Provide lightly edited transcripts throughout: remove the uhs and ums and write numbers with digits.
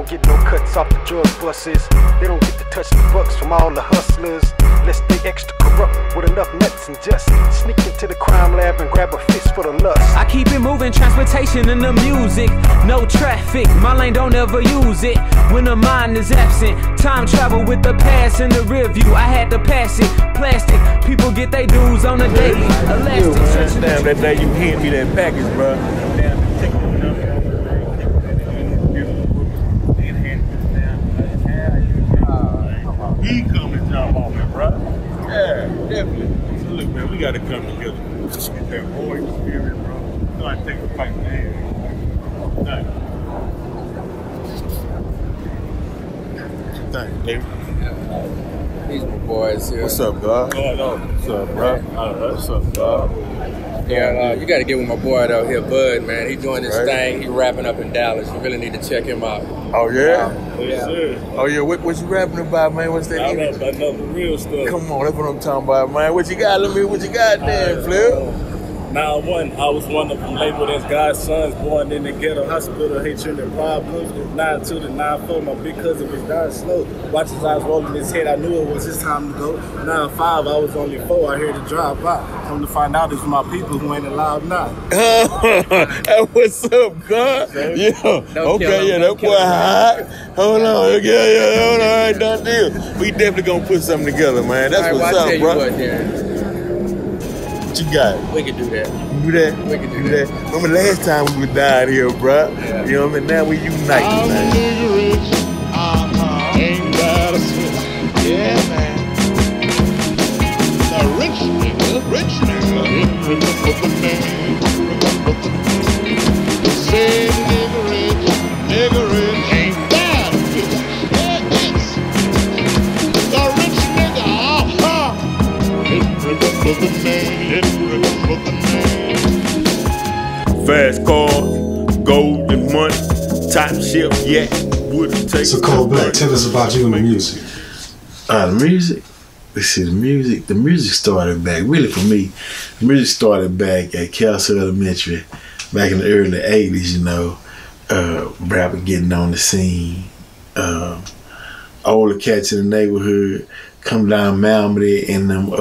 don't get no cuts off the drug buses. They don't get to touch the bucks from all the hustlers. Let's stay extra corrupt with enough nuts and just sneak into the crime lab and grab a fist for the lust. I keep it moving, transportation and the music. No traffic, my lane don't ever use it. When the mind is absent, time travel with the past in the rear view. I had to pass it, plastic. People get their dues on a daily. Elastic. Damn, that day you hit me that package, bro. Damn, take it he come and jump on me, bro. Yeah, definitely. So look, man, we gotta come together. Just get that boy spirit, bro. You know I take the fight, man. Thank you, David. These my boys here. What's up, dog? What's up, bro? What's up, dog? Yeah, you got to get with my boy out here, Bud, man. He's doing his thing. He's rapping up in Dallas. You really need to check him out. Oh, yeah? Yeah. Oh, yeah. What you rapping about, man? What's that? I rap about nothing real stuff. Come on, that's what I'm talking about, man. What you got? Let me what you got there, Flip? 9-1, I was one of them labeled as God's sons, born in the ghetto hospital, hatred and problems. 9-2 to 9-4, my big cousin was dying slow. Watch his eyes rolling his head, I knew it was his time to go. 9-5, I was only 4, I heard the drive by. Come to find out it's my people who ain't alive now. What's up, God? Yeah. Okay, yeah, that boy hot. Hold on, yeah, hold on, all right, done deal. We definitely gonna put something together, man. That's what's up, bro. What you got? We can do that. Do that? We can do that. Remember last time we were down here, bro? Yeah. You know what I mean? Now we unite, man. Ain't got a switch. Yeah, man. The rich nigga. Remember the name. Say nigga rich, ain't got a bitch. Yeah, yes. The rich nigga, remember the name. Fast cars, golden money, top shelf, yeah, wouldn't take. So ColBlac, tell us about you and the music. The music? Let's see, the music started back, really for me, the music started back at Kelso Elementary, back in the early 80s, you know, rapper getting on the scene. All the cats in the neighborhood come down Malmedy and them,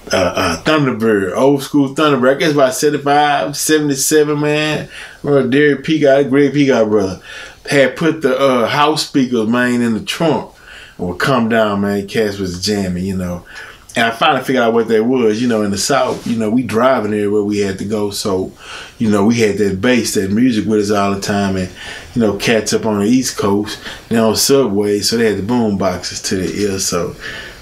Thunderbird, old school Thunderbird. I guess about 75, 77, man. Remember Derek Peacock, Greg Peacock brother, had put the house speakers, man, in the trunk and would come down, man. Cats was jamming, you know. And I finally figured out what that was, you know, in the South, you know, we driving everywhere we had to go. So, you know, we had that bass, that music with us all the time. And, you know, cats up on the East Coast, they're on subways, so they had the boom boxes to their ear. So,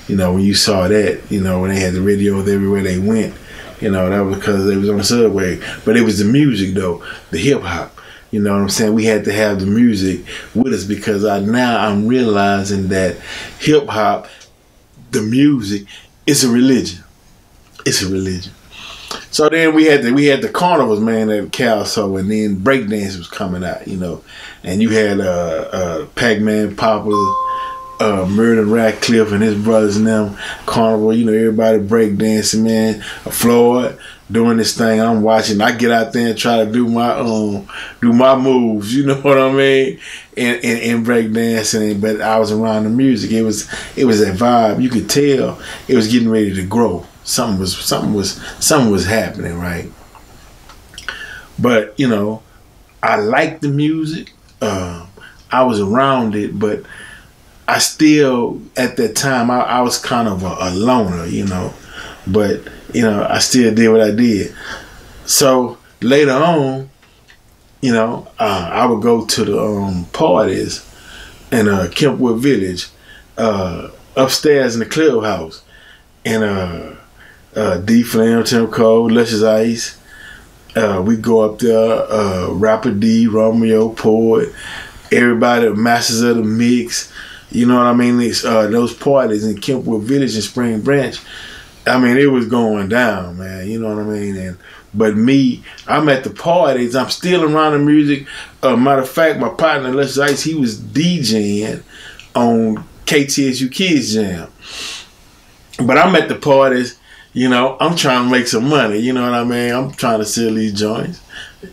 you know, when you saw that, you know, when they had the radios everywhere they went, you know, that was because they was on the subway. But it was the music, though, the hip-hop. You know what I'm saying? We had to have the music with us because now I'm realizing that hip-hop, the music, it's a religion. It's a religion. So then we had the carnivals, man, at Kelso, and then breakdance was coming out, you know. And you had Pac-Man, Papa, Murder Radcliffe and his brothers and them, Carnival, you know, everybody breakdancing, man. Floyd doing this thing. I'm watching. I get out there and try to do my moves, you know what I mean? And breakdancing, but I was around the music. It was that vibe. You could tell it was getting ready to grow. Something was happening, right? But, you know, I liked the music. I was around it, but I still, at that time, I was kind of a loner, you know. But, you know, I still did what I did. So later on, you know, I would go to the parties in Kempwood Village, upstairs in the clubhouse. And D-Flam, Tim Cole, Luscious Ice. We go up there, Rapper D, Romeo, Poet, everybody, Masters of the Mix. You know what I mean? Those parties in Kempwood Village and Spring Branch, I mean, it was going down, man. You know what I mean? But me, I'm at the parties. I'm still around the music. Matter of fact, my partner, Luscious Ice, he was DJing on KTSU Kids Jam. But I'm at the parties, You know, I'm trying to make some money. You know what I mean? I'm trying to sell these joints.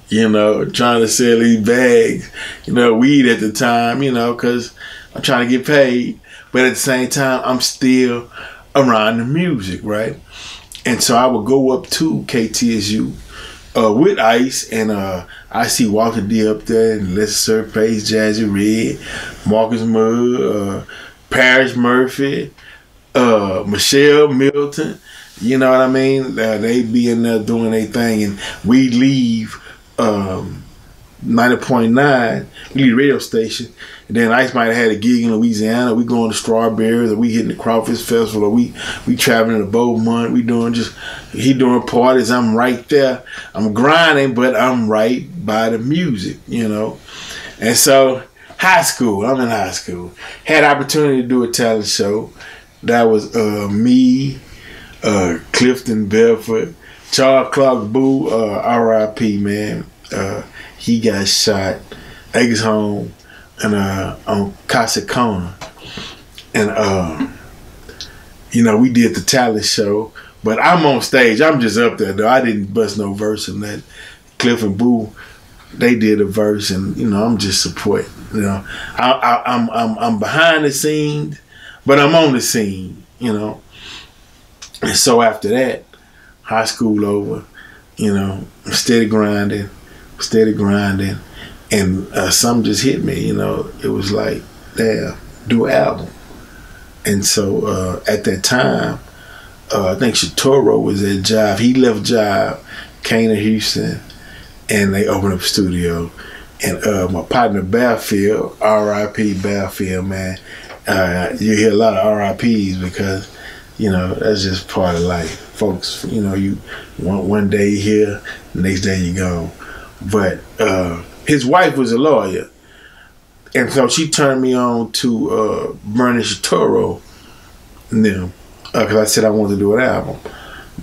You know, trying to sell these bags. You know, weed at the time. You know, because I'm trying to get paid. But at the same time, I'm still around the music, right? And so I would go up to KTSU with Ice, and I see Walter D up there, and Lester Surface, Jazzy Red, Marcus Mudd, Parrish Murphy, Michelle Milton. You know what I mean? They be in there doing their thing, and we leave 90.9, we leave the radio station, and then Ice might have had a gig in Louisiana. We going to Strawberries, or we hitting the Crawfish Festival, or we traveling to Beaumont. We doing he doing parties. I'm right there. I'm grinding, but I'm right by the music, you know. And so high school, I'm in high school. Had opportunity to do a talent show. That was me, Clifton Belford, Charles Clark Boo, R.I.P. man. He got shot, Eggers home, and on Casacona. And you know, we did the talent show, but I'm on stage. I'm just up there though. I didn't bust no verse in that. Cliff and Boo, they did a verse, and you know, I'm just supporting. You know, I'm behind the scenes, but I'm on the scene. You know, and so after that, high school over. You know, I'm steady grinding, and something just hit me. You know, it was like, damn, do an album. And so at that time, I think Shatoro was at Jive. He left Jive, came to Houston, and they opened up a studio. And my partner Barefield, R.I.P. Barefield, man, you hear a lot of R.I.P.s because, you know, that's just part of life. Folks, you know, you one day you here, the next day you gone. But his wife was a lawyer. And so she turned me on to Bernie Shatoro, because I said I wanted to do an album.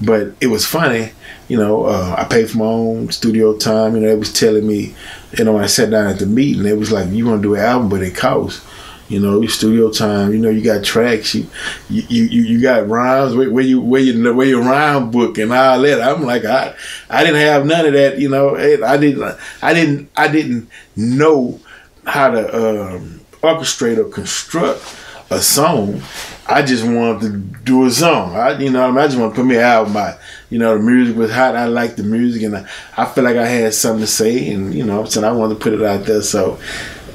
But it was funny, you know, I paid for my own studio time. You know, they was telling me, you know, when I sat down at the meeting, they was like, you want to do an album, but it costs. You know, your studio time. You know, you got tracks. You got rhymes. Where your rhyme book and all that. I'm like, I didn't have none of that. You know, I didn't know how to orchestrate or construct a song. I just wanted to do a song. I just want to put me an album out. You know, the music was hot. I liked the music, and I felt like I had something to say, and you know, so I wanted to put it out there. So.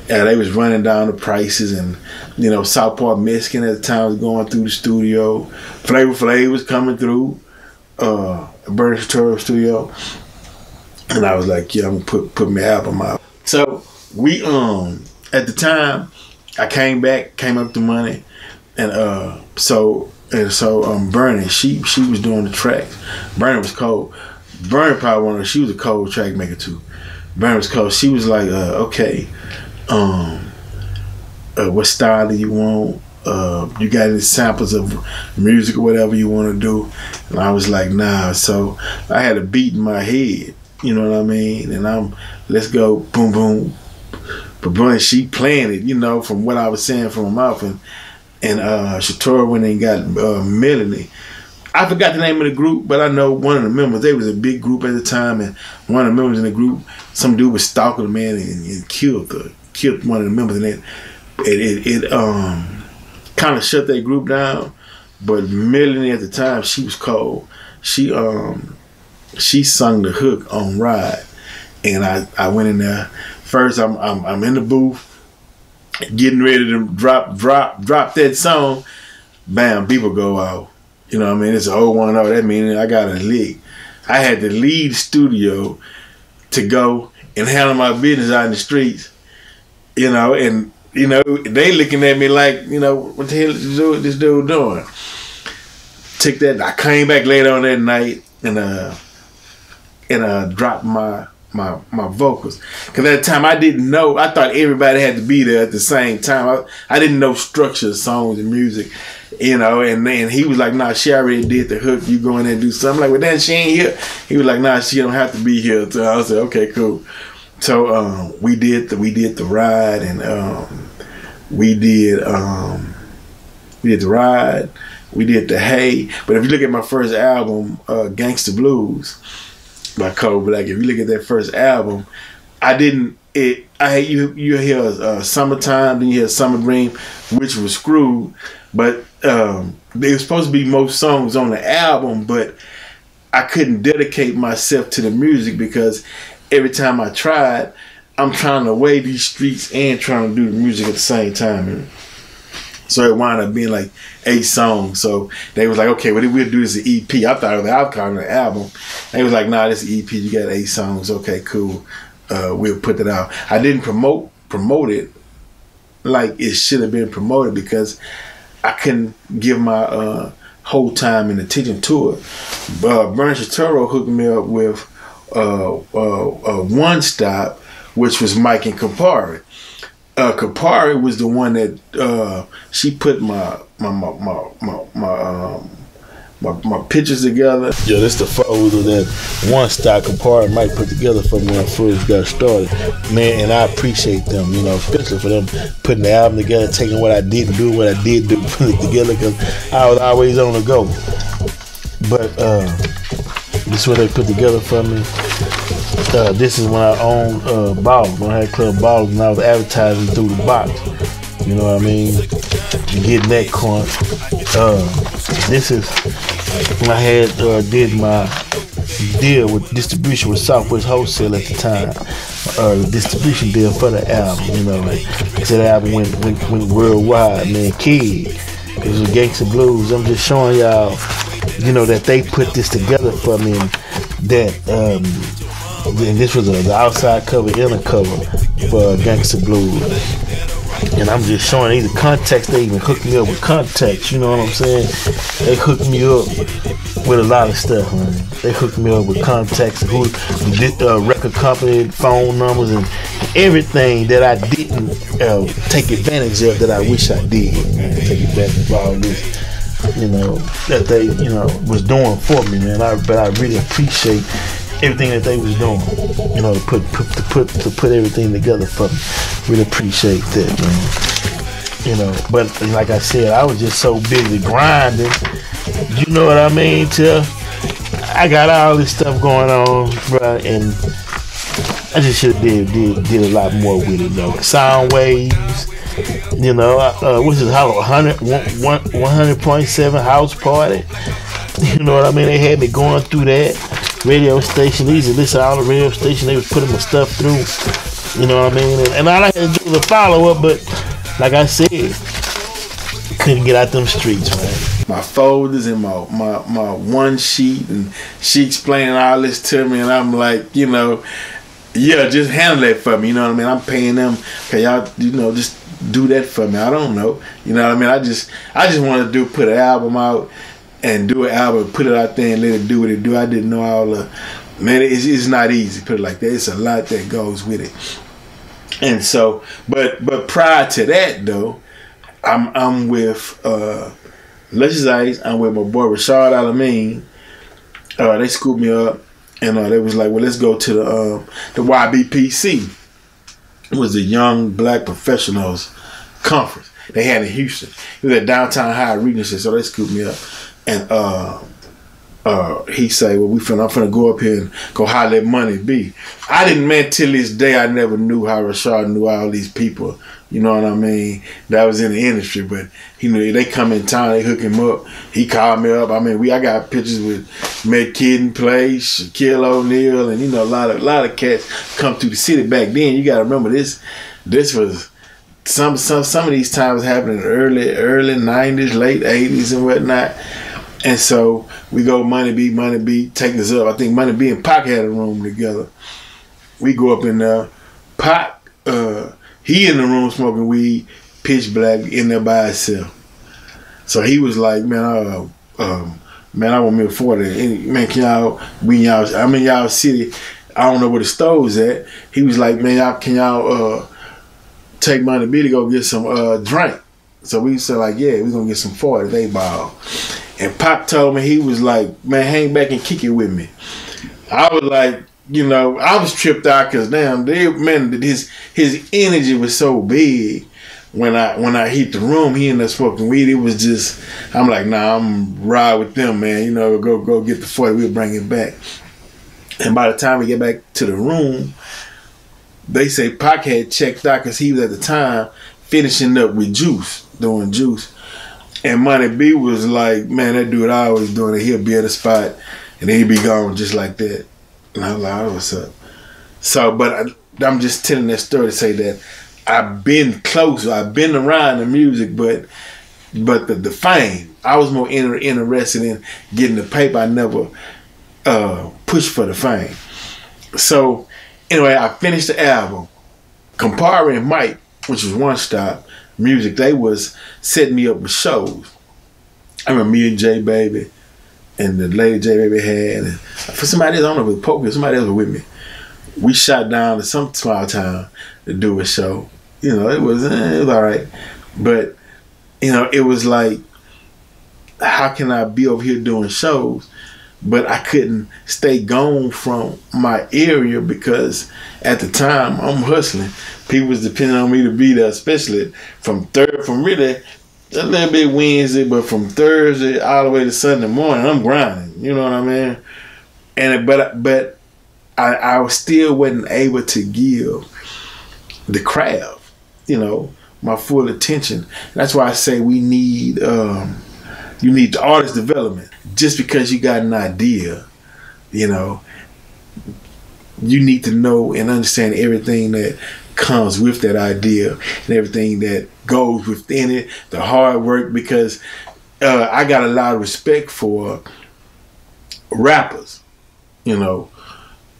They was running down the prices, and you know, Southport Mexican at the time was going through the studio. Flavor Flav was coming through Bernie Shatoro studio, and I was like, yeah, I'm gonna put my album out. So we at the time I came up to money, and so Bernie, she was doing the tracks. Bernie was cold. Bernie probably she was a cold track maker too. Bernie was cold. She was like, okay. What style do you want? You got any samples of music or whatever you want to do? And I was like, nah. So I had a beat in my head, you know what I mean? And let's go, boom, boom. But boy, she playing it, you know, from what I was saying from her mouth. And Shatoro went and got Melanie. I forgot the name of the group, but I know one of the members. They was a big group at the time, and one of the members in the group, some dude was stalking the man and killed one of the members, and it kind of shut that group down. But Melanie at the time, she was cold. She sung the hook on Ride, and I went in there. First, I'm in the booth, getting ready to drop that song. Bam, people go out. You know what I mean? It's an 010. That means I got a lick. I had to leave the studio to go and handle my business out in the streets. You know, and you know, they looking at me like, you know, what the hell is this dude doing? Took that. I came back later on that night and dropped my vocals. Cause at the time I didn't know. I thought everybody had to be there at the same time. I didn't know structure of songs and music. You know, and then he was like, nah, she already did the hook. You go in there and do something. I'm like, well, then she ain't here. He was like, nah, she don't have to be here. So I said, okay, cool. So we did the Ride, and we did the Ride. We did the Hey. But if you look at my first album, Gangsta Blues by ColBlac, if you look at that first album, you hear Summertime, then you hear Summer Dream, which was screwed, but there was supposed to be most songs on the album, but I couldn't dedicate myself to the music because every time I tried, I'm trying to weigh these streets and trying to do the music at the same time. So it wound up being like 8 songs. So they was like, okay, what we'll do is an EP. I thought I was calling it an album. They was like, nah, this is an EP. You got 8 songs. Okay, cool. We'll put that out. I didn't promote it like it should have been promoted because I couldn't give my whole time and attention to it. Bernie Shatoro hooked me up with One Stop, which was Mike and Kapari. Kapari was the one that she put my pictures together. Yo, this the photo that One Stop Kapari Mike put together for me when I first got started. Man, and I appreciate them, you know, especially for them putting the album together, taking what I did and doing what I did to put it together because I was always on the go. But this is what they put together for me. This is when I owned Ballers, when I had Club Ballers and I was advertising through the box. You know what I mean? Getting that crunk. This is when I had did my deal with distribution with Southwest Wholesale at the time. The distribution deal for the album. You know, like I said, the album went worldwide. Man, Kid, it was Gangsta Blues. I'm just showing y'all, you know, that they put this together for me. And that and this was the outside cover, inner cover for Gangsta Blues. And I'm just showing these the context. They even hooked me up with context. You know what I'm saying? They hooked me up with a lot of stuff, man. They hooked me up with context, who record company, phone numbers, and everything that I didn't take advantage of that I wish I did. Man. Take advantage of all this, you know, that they, you know, was doing for me, man. But I really appreciate everything that they was doing, you know, to put everything together for me. Really appreciate that, man. You know, but like I said, I was just so busy grinding. You know what I mean? Till I got all this stuff going on, bro, and I just should have did a lot more with it, though. Sound waves, you know. What's this? 100.7 house party. You know what I mean? They had me going through that radio station. They used to listen to all the radio station. They was putting my stuff through. You know what I mean? And all I had to do was a follow up, but like I said, couldn't get out them streets, man. My folders and my one sheet, and she explaining all this to me, and I'm like, you know, yeah, just handle that for me. You know what I mean? I'm paying them. Okay, y'all, you know, just do that for me. I don't know. You know what I mean? I just wanted to put an album out and do an album, put it out there and let it do what it do. I didn't know all the, man, it's not easy, put it like that. It's a lot that goes with it. And so, but prior to that though, I'm with Luscious Ice. I'm with my boy Rashad Alameen. They scooped me up, and they was like, well, let's go to the YBPC. It was the Young Black Professionals Conference they had in Houston. It was at Downtown High Regency, so they scooped me up. And he say, well, I'm finna go up here and go holler at Money B. I didn't, man, till this day, I never knew how Rashad knew all these people. You know what I mean? That was in the industry, but he knew they come in town, they hook him up. He called me up. I mean, I got pictures with Matt Kidden Place, Shaquille O'Neal, and you know, a lot of cats come through the city back then. You gotta remember this was some of these times happening early 90s, late 80s and whatnot. And so we go Money B take us up. I think Money B and Pac had a room together. We go up in there. Pac, he in the room smoking weed, pitch black, in there by himself. So he was like, man, I want me a 40. Man, I'm in y'all city. I don't know where the stove's at. He was like, man, can y'all take Money B to go get some drink? So we said like, yeah, we're gonna get some 40. They ball. And Pop told me, he was like, man, hang back and kick it with me. I was like, you know, I was tripped out because damn, his energy was so big. when I hit the room, he ended up smoking weed. It was just, I'm like, nah, I'm ride with them, man. You know, go get the 40. We'll bring it back. And by the time we get back to the room, they say Pac had checked out because he was at the time finishing up with Juice, doing Juice. And Money B was like, man, that dude always doing it. He'll be at a spot and then he'll be gone just like that. And I was like, oh, what's up? So, but I'm just telling that story to say that I've been close. I've been around the music, but the fame, I was more interested in getting the paper. I never pushed for the fame. So anyway, I finished the album. Campari and Mike, which was One Stop Music, they was setting me up with shows. I remember me and J Baby and the lady J Baby had, and for somebody else, I don't know if it was Poker, somebody else was with me. We shot down to some small town to do a show. You know, it was all right. But, you know, it was like, how can I be over here doing shows? But I couldn't stay gone from my area because at the time I'm hustling. People was depending on me to be there, especially from really a little bit Wednesday, but from Thursday all the way to Sunday morning, I'm grinding. You know what I mean? And but I still wasn't able to give the craft, you know, my full attention. That's why I say we need you need the artist development. Just because you got an idea, you know, you need to know and understand everything that comes with that idea and everything that goes within it, the hard work, because I got a lot of respect for rappers, you know.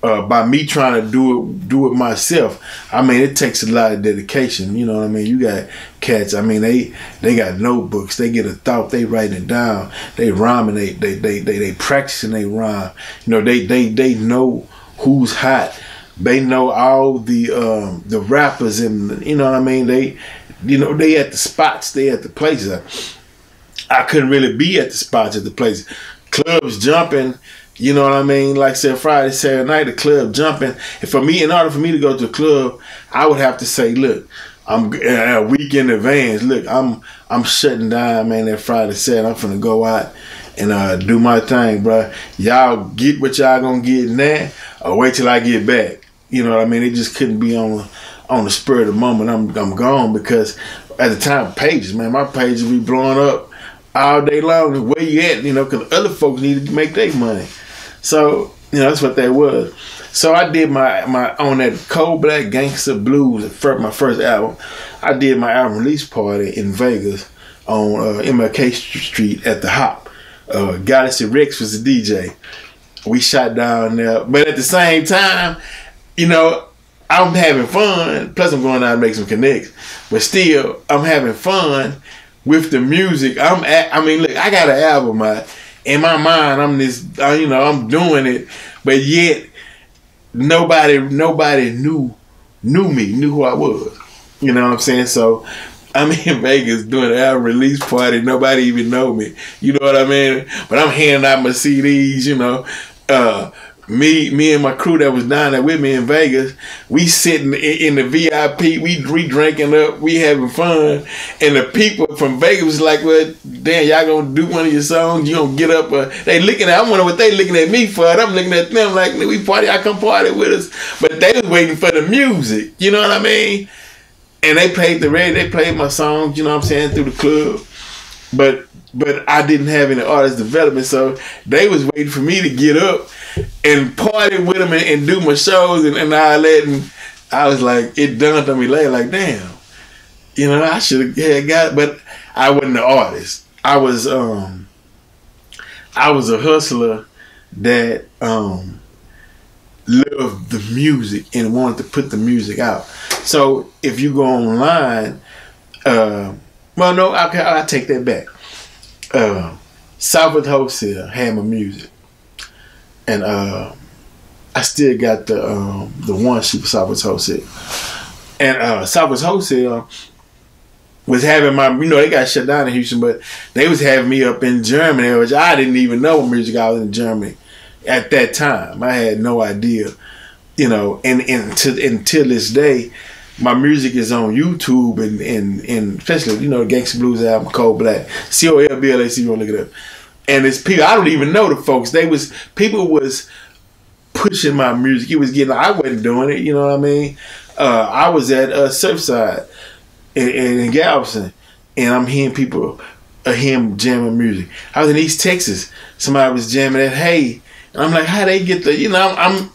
By me trying to do it myself, I mean, it takes a lot of dedication. You know what I mean? You got cats. I mean, they got notebooks. They get a thought. They writing it down. They rhyming. They practicing. They rhyme. You know, they know who's hot. They know all the rappers, and you know what I mean. They at the spots. They at the places. I couldn't really be at the spots at the places. Clubs jumping. You know what I mean? Like I said, Friday, Saturday night, the club jumping. And in order for me to go to a club, I would have to say, look, I'm a week in advance. Look, I'm shutting down, man, that Friday, Saturday. I'm finna go out and do my thing, bro. Y'all get what y'all gonna get now, or wait till I get back. You know what I mean? It just couldn't be on the spur of the moment. I'm gone, because at the time, pages, man, my pages would be blowing up all day long. Where you at? You know, because other folks need to make their money. So, you know, that's what that was. So I did my on that ColBlac Gangsta Blues, my first album. I did my album release party in Vegas on MLK Street at the Hop. Galaxy Rex was the DJ. We shot down there. But at the same time, you know, I'm having fun. Plus I'm going out and make some connects. But still, I'm having fun with the music. I mean, look, I got an album out. In my mind, I'm this, you know, I'm doing it, but yet nobody knew me, knew who I was. You know what I'm saying? So I'm in Vegas doing an album release party. Nobody even know me. You know what I mean? But I'm handing out my CDs, you know. Me and my crew that was down there with me in Vegas, we sitting in the VIP, we drinking up, we having fun, and the people from Vegas was like, well, damn, y'all gonna do one of your songs? You gonna get up? They looking at, I wonder what they looking at me for. And I'm looking at them like, we party, y'all come party with us. But they was waiting for the music, you know what I mean? And they played they played my songs, you know what I'm saying, through the club. But I didn't have any artist development, so they was waiting for me to get up and party with them and do my shows and all that. And I was like, it dawned on me later, like, damn, you know, I should have got it. But I wasn't an artist. I was a hustler that loved the music and wanted to put the music out. So if you go online, well, no, I'll take that back. Southwest Wholesale had my music, and I still got the one sheet for Southwest Wholesale, and Southwest Wholesale was having my, you know, they got shut down in Houston, but they was having me up in Germany, which I didn't even know what music I was in Germany at that time. I had no idea, you know, and until this day, my music is on YouTube and especially, you know, the Gangsta Blues album, ColBlac, ColBlac, you want to look it up. And it's people, I don't even know the folks. People was pushing my music. It was getting, I wasn't doing it, you know what I mean? I was at Surfside in Galveston, and I'm hearing people, him jamming music. I was in East Texas. Somebody was jamming that Hey. And I'm like, how they get the, you know, I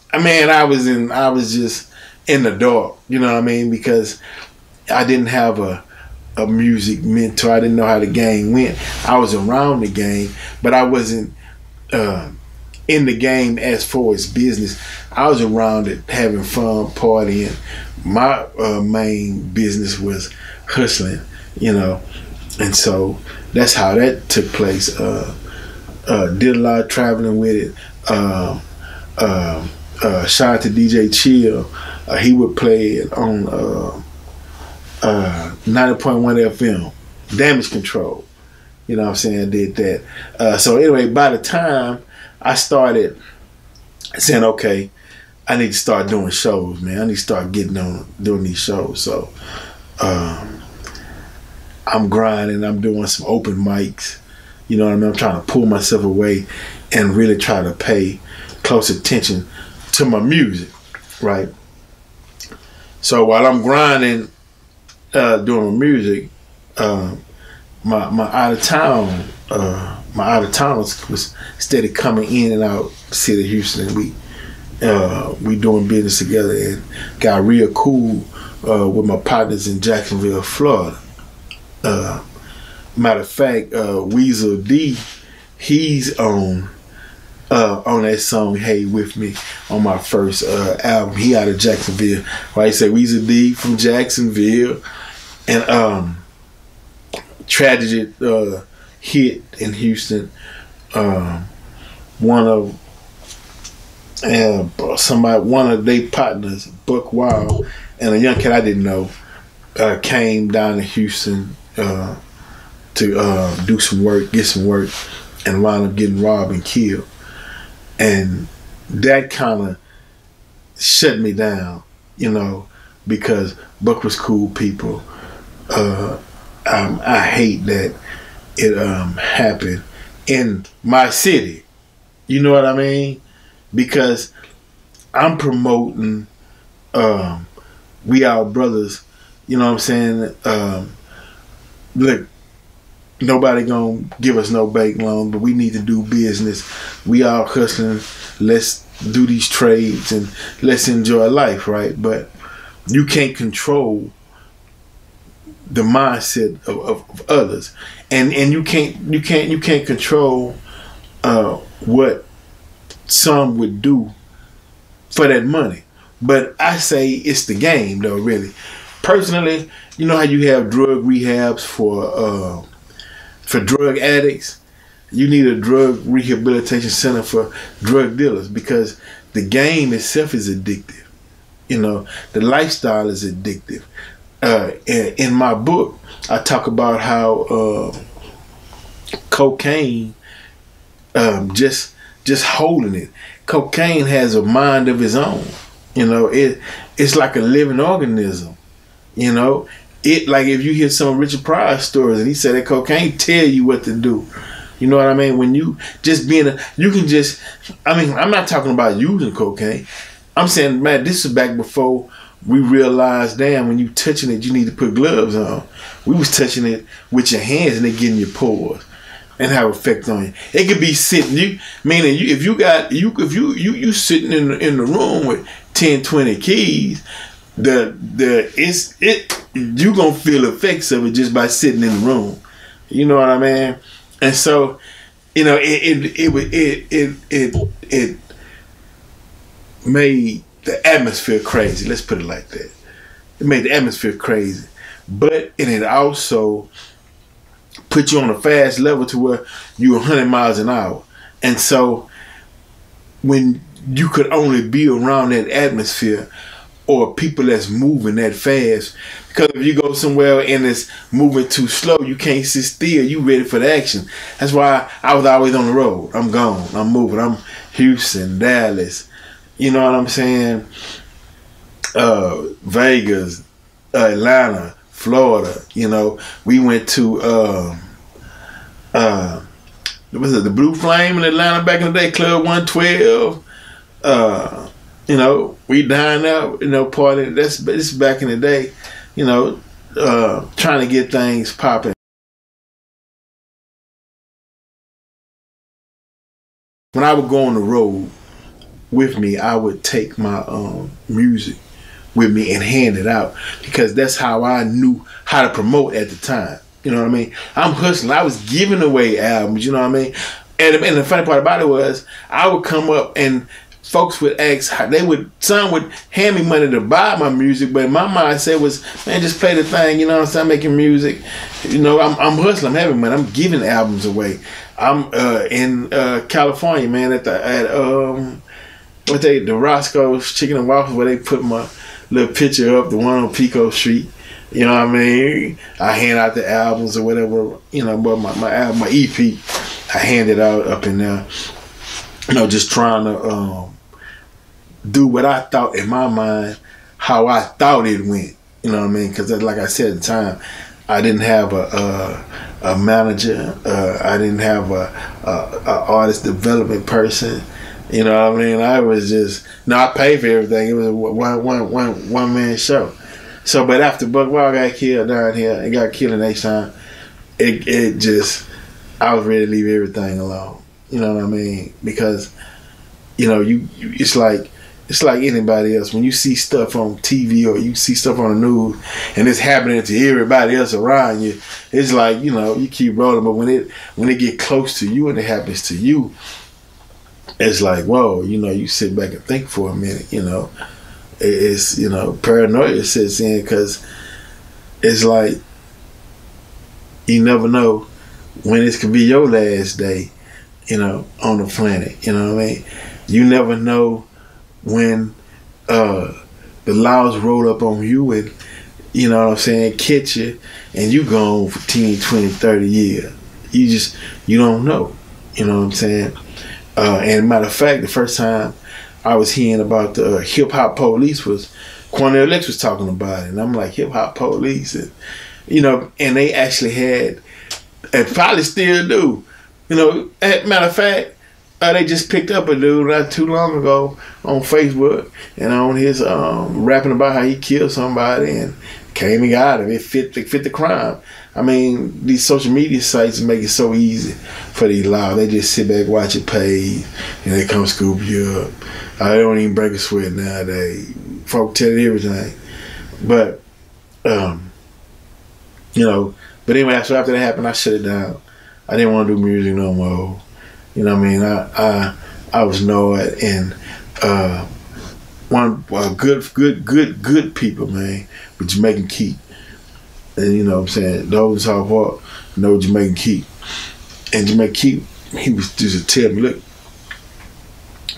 was just in the dark, you know what I mean? Because I didn't have a music mentor. I didn't know how the game went. I was around the game, but I wasn't in the game as far as business. I was around it, having fun, partying. My main business was hustling, you know, and so that's how that took place. Did a lot of traveling with it. Shout out to DJ Chill. He would play it on 90.1 FM, Damage Control. You know what I'm saying? I did that. So anyway, by the time I started saying, okay, I need to start doing shows, man. I need to start getting on doing these shows. So I'm grinding. I'm doing some open mics. You know what I mean? I'm trying to pull myself away and really try to pay close attention to my music, right? So while I'm grinding, doing my music, my out of town was steady coming in and out the city of Houston. We doing business together and got real cool with my partners in Jacksonville, Florida. Matter of fact, Weasel D, he's on that song "Hey" with me on my first album. He out of Jacksonville. Right? He said Weasel D from Jacksonville, and Tragedy hit in Houston. One of their partners, Buck Wild, and a young kid I didn't know, came down to Houston to do some work, get some work, and wound up getting robbed and killed. And that kind of shut me down, you know, because Buck was cool people. I hate that it happened in my city. You know what I mean? Because I'm promoting We Our Brothers. You know what I'm saying? Look, nobody gonna give us no bank loan, but we need to do business. We all hustling. Let's do these trades and let's enjoy life, right? But you can't control the mindset of others, and you can't control what some would do for that money. But I say it's the game, though. Really, personally, you know how you have drug rehabs for drug addicts. You need a drug rehabilitation center for drug dealers because the game itself is addictive. You know, the lifestyle is addictive. In my book, I talk about how cocaine, just holding it. Cocaine has a mind of its own. You know, it's like a living organism. You know, it like if you hear some Richard Pryor stories and he said that cocaine tell you what to do. You know what I mean? When you just I'm not talking about using cocaine. I'm saying, man, this is back before we realized, damn, when you touching it, you need to put gloves on. We was touching it with your hands and they getting your pores and have effect on you. It could be sitting, if you sitting in the room with 10, 20 keys, you gonna feel effects of it just by sitting in the room. You know what I mean? And so, you know, it made the atmosphere crazy. Let's put it like that. It made the atmosphere crazy, but it also put you on a fast level to where you're 100 miles an hour. And so, when you could only be around that atmosphere or people that's moving that fast, because if you go somewhere and it's moving too slow, you can't sit still. You ready for the action. That's why I was always on the road. I'm gone. I'm moving. I'm Houston, Dallas. You know what I'm saying? Vegas, Atlanta, Florida. You know, we went to was it the Blue Flame in Atlanta back in the day, Club 112. You know, we dined out, you know, party. This is back in the day, you know, trying to get things popping. When I would go on the road with me, I would take my music with me and hand it out, because that's how I knew how to promote at the time. You know what I mean? I'm hustling. I was giving away albums, you know what I mean? And the funny part about it was, I would come up and folks would ask, some would hand me money to buy my music, but my mindset was, man, just play the thing, you know what I'm saying? I'm making music. You know, I'm hustling, I'm having money, I'm giving albums away. I'm in California, man, at the Roscoe's Chicken and Waffles, where they put my little picture up, the one on Pico Street. You know what I mean? I hand out the albums or whatever, you know, but my album, my EP, I hand it out up in there. You know, just trying to do what I thought in my mind, how I thought it went. You know what I mean? Because like I said at the time, I didn't have a manager. I didn't have a artist development person. You know what I mean? I was just, I paid for everything. It was a one man show. So, but after Buck Wild got killed down here and got killed in H-Town, it just, I was ready to leave everything alone. You know what I mean? Because, you know, it's like anybody else. When you see stuff on TV or you see stuff on the news and it's happening to everybody else around you, it's like, you know, you keep rolling. But when it get close to you and it happens to you, it's like, whoa, you know, you sit back and think for a minute, you know. It's, you know, paranoia sets in, because it's like, you never know when this could be your last day, you know, on the planet. You know what I mean? You never know when the laws roll up on you and, you know what I'm saying, catch you, and you gone for 10, 20, 30 years. You don't know. You know what I'm saying? And matter of fact, the first time I was hearing about the hip hop police was Cornell X was talking about it, and I'm like, hip hop police, and you know, and they actually had, and probably still do, you know. Matter of fact, they just picked up a dude not too long ago on Facebook and on his rapping about how he killed somebody and came and got him. It fit the crime. I mean, these social media sites make it so easy for these laws. They just sit back, watch it pay, and they come scoop you up. They don't even break a sweat nowadays. Folk tell you everything. But, you know, but anyway, so after that happened, I shut it down. I didn't want to do music no more. You know what I mean? I was annoyed, and good people, man, with Jamaican Keith. And you know what I'm saying, those in South Park know Jamaican Keith. And Jamaican Keith, he was just tell me, look,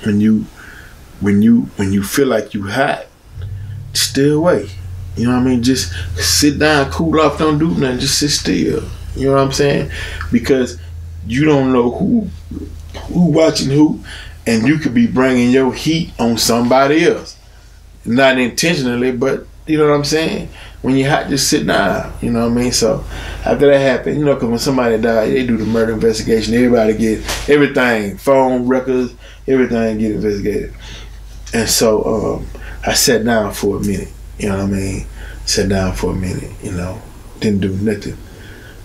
when you feel like you hot, stay away. You know what I mean? Just sit down, cool off, don't do nothing, just sit still. You know what I'm saying? Because you don't know who watching who, and you could be bringing your heat on somebody else. Not intentionally, but you know what I'm saying? When you're hot, just sit down. You know what I mean? So after that happened, you know, because when somebody died, they do the murder investigation. Everybody get everything, phone records, everything get investigated. And so I sat down for a minute. You know what I mean? Sat down for a minute. You know, didn't do nothing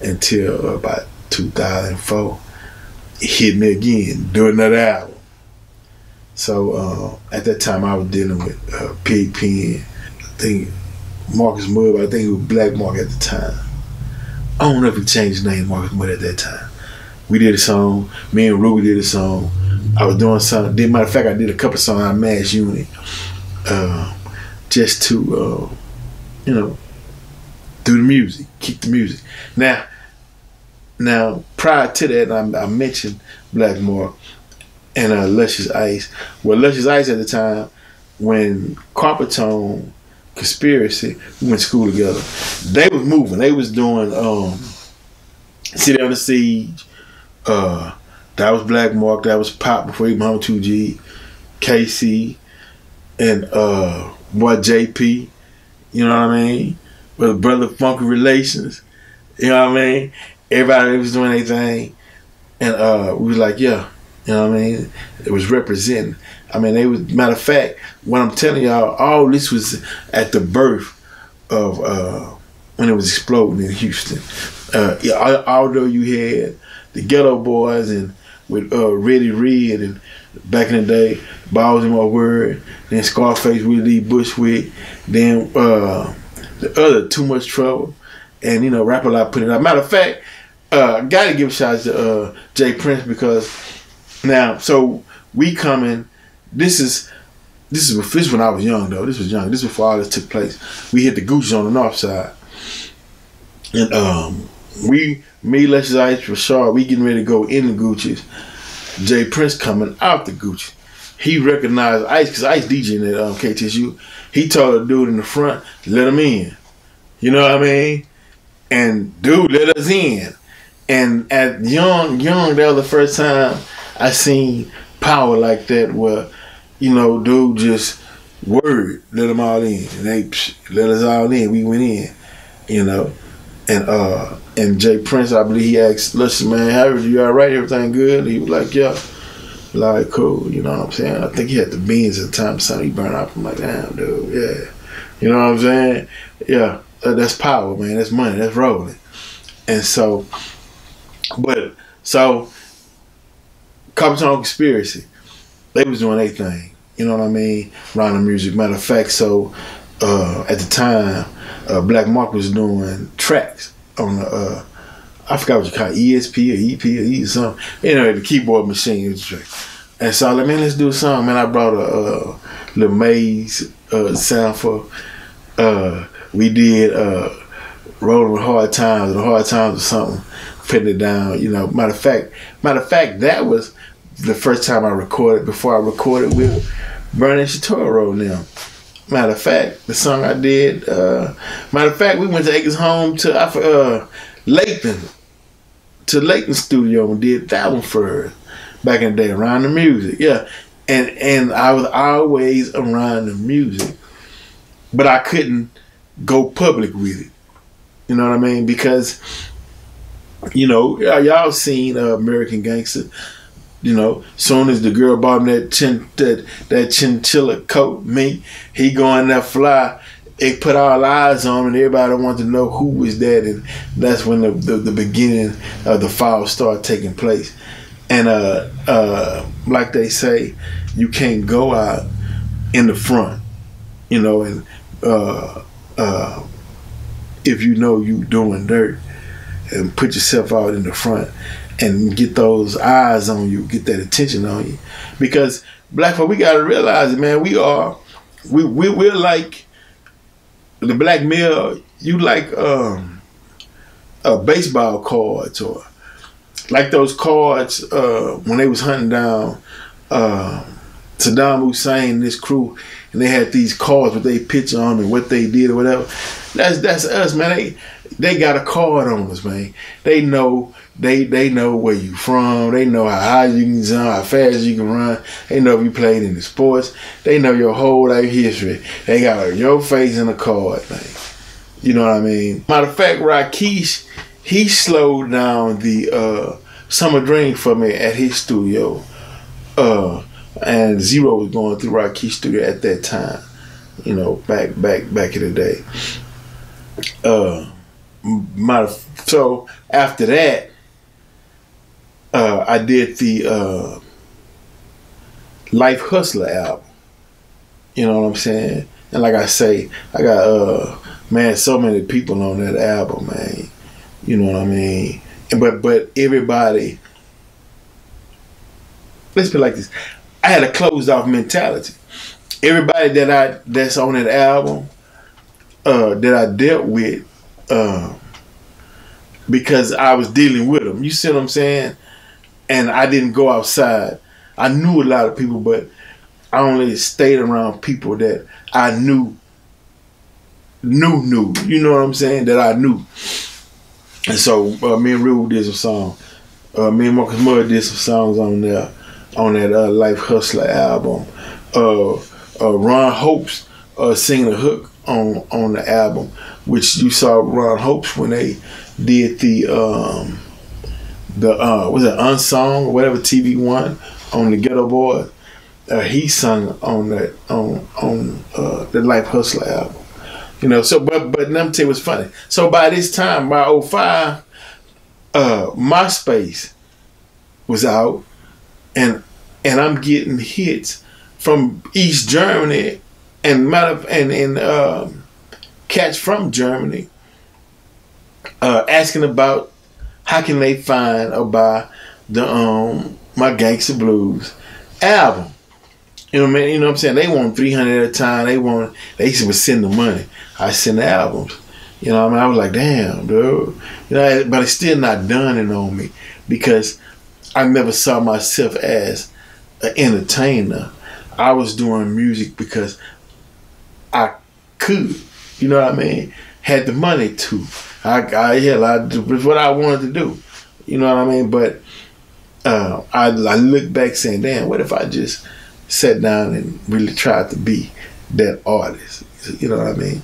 until about 2004. It hit me again, do another album. So at that time, I was dealing with Pig Pen. I think Marcus Mudd, but I think it was Black Mark at the time. I don't know if he changed his name, Marcus Mudd, at that time. We did a song. Me and Ruby did a song. I was doing something. Matter of fact, I did a couple songs on Mass Unit, just to, you know, do the music, keep the music. Now, prior to that, I mentioned Black Mark and Luscious Ice. Well, Luscious Ice at the time, when Carpetone Conspiracy, we went to school together. They was moving. They was doing City on the Siege. That was Black Mark. That was Pop before he went home 2G. KC and boy JP. You know what I mean? with Brother Funky Relations. You know what I mean? Everybody was doing their thing. And we was like, yeah. You know what I mean? It was representing. I mean, they was, matter of fact, what I'm telling y'all, all this was at the birth of when it was exploding in Houston. Although you had the Ghetto Boys and with Reddy Red and back in the day, Balls in My Word, then Scarface with Lee Bushwick, then the other Too Much Trouble, and you know, Rap-A-Lot put it out. Matter of fact, gotta give a shout out to Jay Prince, because now, so we coming, this is when I was young though. This was young. This was before all this took place. We hit the Gucci on the north side. And me, Lexus Ice, Rashard, we getting ready to go in the Gucci's. Jay Prince coming out the Gucci. He recognized Ice, because Ice DJing at KTSU. He told the dude in the front, let him in. You know what I mean? And dude let us in. And at young, that was the first time I seen power like that, where, you know, dude just word, let them all in. And they let us all in. We went in, you know. And Jay Prince, I believe he asked, listen, man, how are you all right? Everything good? He was like, yeah. Like, cool, you know what I'm saying? I think he had the beans at the time, son. He burned out. I'm like, damn, dude, yeah. You know what I'm saying? Yeah, that's power, man. That's money. That's rolling. And so, Compton Conspiracy, they was doing their thing. You know what I mean? Around the music. Matter of fact, so at the time, Black Mark was doing tracks on the, I forgot what you call it, ESP or EP or E or something. You know, the keyboard machine. And so I was like, man, let's do a song. Man, I brought a little Maze sample. We did Rolling with Hard Times, and Hard Times or something, putting it down. You know, matter of fact, that was the first time I recorded, before I recorded with Bernie Shatoro now. Matter of fact, the song I did, matter of fact, we went to Acres Home to Layton studio and did that one for her back in the day, around the music. Yeah. And I was always around the music, but I couldn't go public with it. You know what I mean? Because, you know, y'all seen American Gangster. You know, soon as the girl bought him that chinchilla coat, he going that fly. It put all eyes on him, and everybody wanted to know who was that, and that's when the beginning of the fall started taking place. And like they say, you can't go out in the front, you know, and if you know you doing dirt, and put yourself out in the front and get those eyes on you, get that attention on you. Because black folk, we gotta realize it, man. We're like the black male. You like baseball cards, or like those cards when they was hunting down Saddam Hussein and his crew, and they had these cards with their picture on and what they did or whatever. That's us, man. They got a card on us, man. They know where you from. They know how high you can jump, how fast you can run. They know if you played in the sports. They know your whole life history. They got your face in the card, man. You know what I mean? Matter of fact, Rakesh, he slowed down the Summer Dream for me at his studio. And Zero was going through Rakesh's studio at that time. You know, back in the day. So after that, I did the Life Hustler album. You know what I'm saying? And like I say, I got man, so many people on that album, man. You know what I mean? But everybody, let's be like this. I had a closed off mentality. Everybody that's on that album that I dealt with, because I was dealing with them. You see what I'm saying? And I didn't go outside. I knew a lot of people, but I only stayed around people that I knew. You know what I'm saying? That I knew. And so me and Rue did some songs. Me and Marcus Murray did some songs on there, on that Life Hustler album. Ron Hopes singing a hook on the album, which you saw Ron Hopes when they did the was it Unsung or whatever TV one on the Ghetto Boy. He sung on that on the Life Hustler album. You know, so but let me tell you what's funny. So by this time, by 2005, MySpace was out, and I'm getting hits from East Germany and cats from Germany asking about how can they find or buy the my Gangsta Blues album. You know what I mean? You know what I'm saying? They want 300 at a time. They would send the money. I send the albums. You know what I mean? I was like, damn, dude. You know, but it's still not dawning on me because I never saw myself as an entertainer. I was doing music because I could. You know what I mean? Had the money to. It was what I wanted to do. You know what I mean? But I look back saying, damn, what if I just sat down and really tried to be that artist? You know what I mean?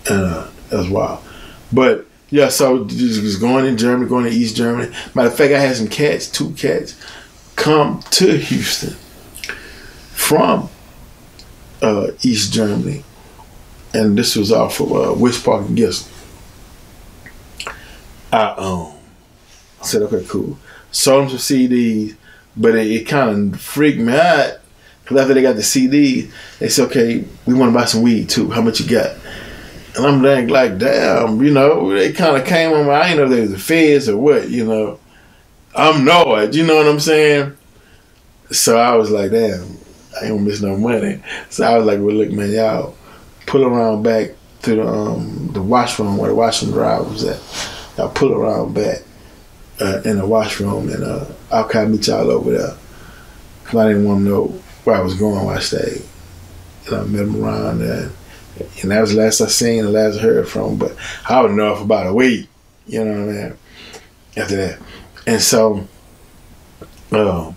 That was wild. But yeah, so just going in Germany, going to East Germany. Matter of fact, I had some cats, 2 cats, come to Houston from East Germany. And this was off of West Park and Gibson. I said, okay, cool. Sold them some CDs, but it kind of freaked me out. Because after they got the CDs, they said, okay, we want to buy some weed too. How much you got? And I'm like, damn, you know, they kind of came on me. I didn't know if they was the feds or what, you know. I'm Noah, you know what I'm saying? So I was like, damn, I ain't gonna miss no money. So I was like, well, look, man, y'all pull around back to the washroom where the washroom drive was at. Y'all pull around back in the washroom, and I'll kind of meet y'all over there. Cause I didn't want to know where I was going while I stayed. And I met them around there. And that was the last I seen and last I heard from. But I would know for about a week, you know what I mean, after that. And so, after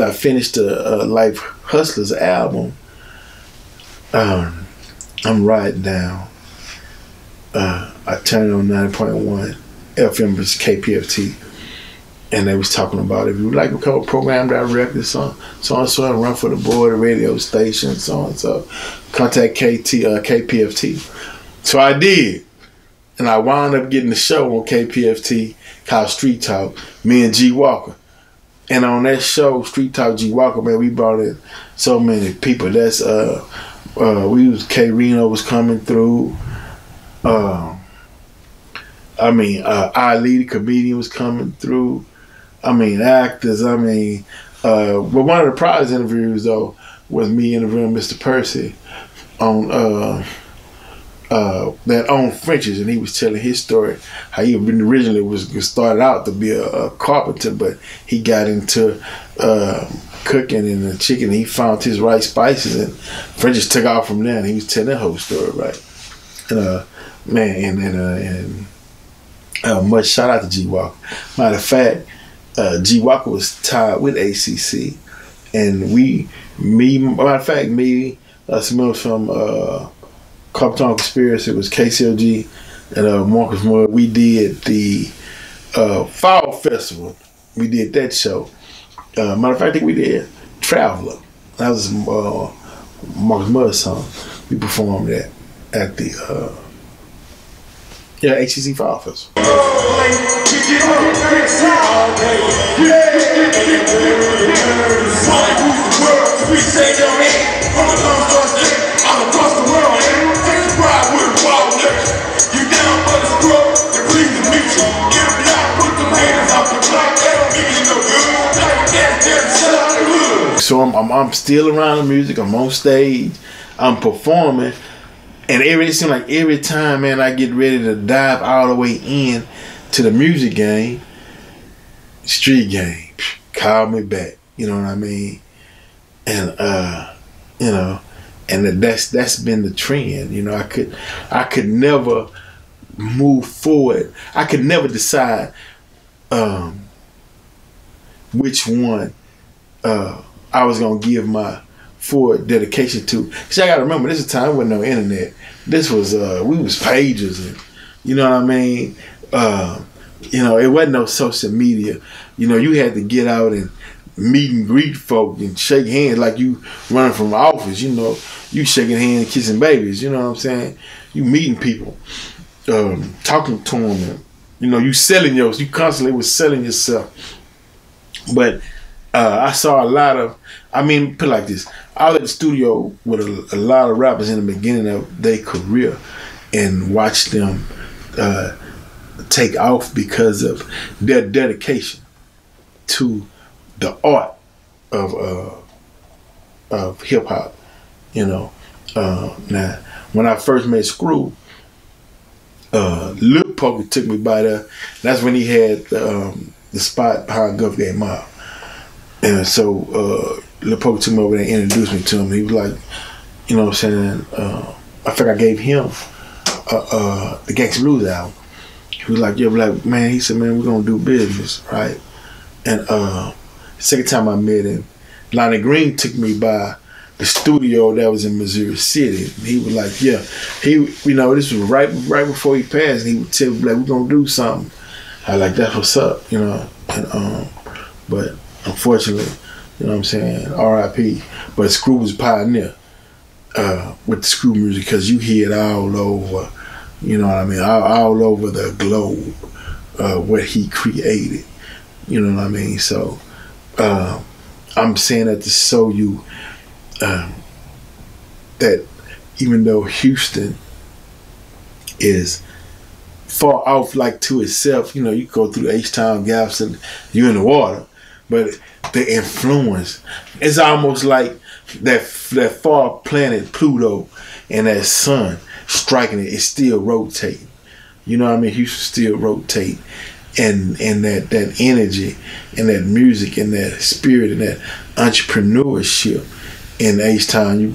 I finished the Life Hustlers album, I'm riding down. I turned on 90.1 FM versus KPFT, and they was talking about if you would like to become a program director, so and run for the board of radio station, so and so, contact KPFT. So I did, and I wound up getting the show on KPFT called Street Talk. Me and G Walker, and on that show, Street Talk G Walker, man, we brought in so many people. That's K Reno was coming through. Ali, the comedian, was coming through. Actors. But one of the prize interviews though was me interviewing Mr. Percy on that owned French's, and he was telling his story how he originally was started out to be a carpenter, but he got into cooking and the chicken. And he found his right spices, and French's took off from there. And he was telling that whole story, right? And much shout out to G Walker. Matter of fact, G Walker was tied with ACC, and some from Carpenter Conspiracy, was KCLG and Marcus Moore. We did the Fall Festival. We did that show. Matter of fact, I think we did Traveler. That was Marcus Moore's song. We performed that at the HCC Fall Festival. So I'm still around the music. I'm on stage. I'm performing. And it seems like every time, man, I get ready to dive all the way in to the music game, street game, call me back. You know what I mean? And and that's been the trend. You know, I could never move forward. I could never decide which one I was gonna give my full dedication to. See, I gotta remember, this is a time there wasn't no internet. This was we was pages, and you know what I mean. You know, it wasn't no social media. You know, you had to get out and meet and greet folk and shake hands like you running from the office. You know, you shaking hands, kissing babies. You know what I'm saying? You meeting people, talking to them, and you know, you selling yours. You constantly was selling yourself. But I saw a lot of. I mean, put it like this: I was at the studio with a lot of rappers in the beginning of their career, and watched them take off because of their dedication to the art of hip hop. You know, now when I first met Screw, Lil Poker took me by there. That's when he had the spot behind Guff Game Mob, and so Lil Poker took me over there and introduced me to him. He was like, you know what I'm saying? I think I gave him the Gangsta Blues album. He was like, yeah, like, man, he said, man, we're gonna do business, right? And the second time I met him, Lonnie Green took me by the studio that was in Missouri City. He was like, yeah, you know, this was right before he passed, and he would tell me, like, we're gonna do something. I was like, that's what's up, you know. And but unfortunately, you know what I'm saying, R.I.P. But Screw was a pioneer with the Screw music, because you hear it all over, you know what I mean, all over the globe, what he created. You know what I mean? So I'm saying that to show you that even though Houston is far off like to itself, you know, you go through H-Town, Galveston, you're in the water, but the influence, it's almost like that far planet Pluto and that sun striking it, it's still rotating. You know what I mean? Houston still rotate. And that energy and that music and that spirit and that entrepreneurship in H-Town,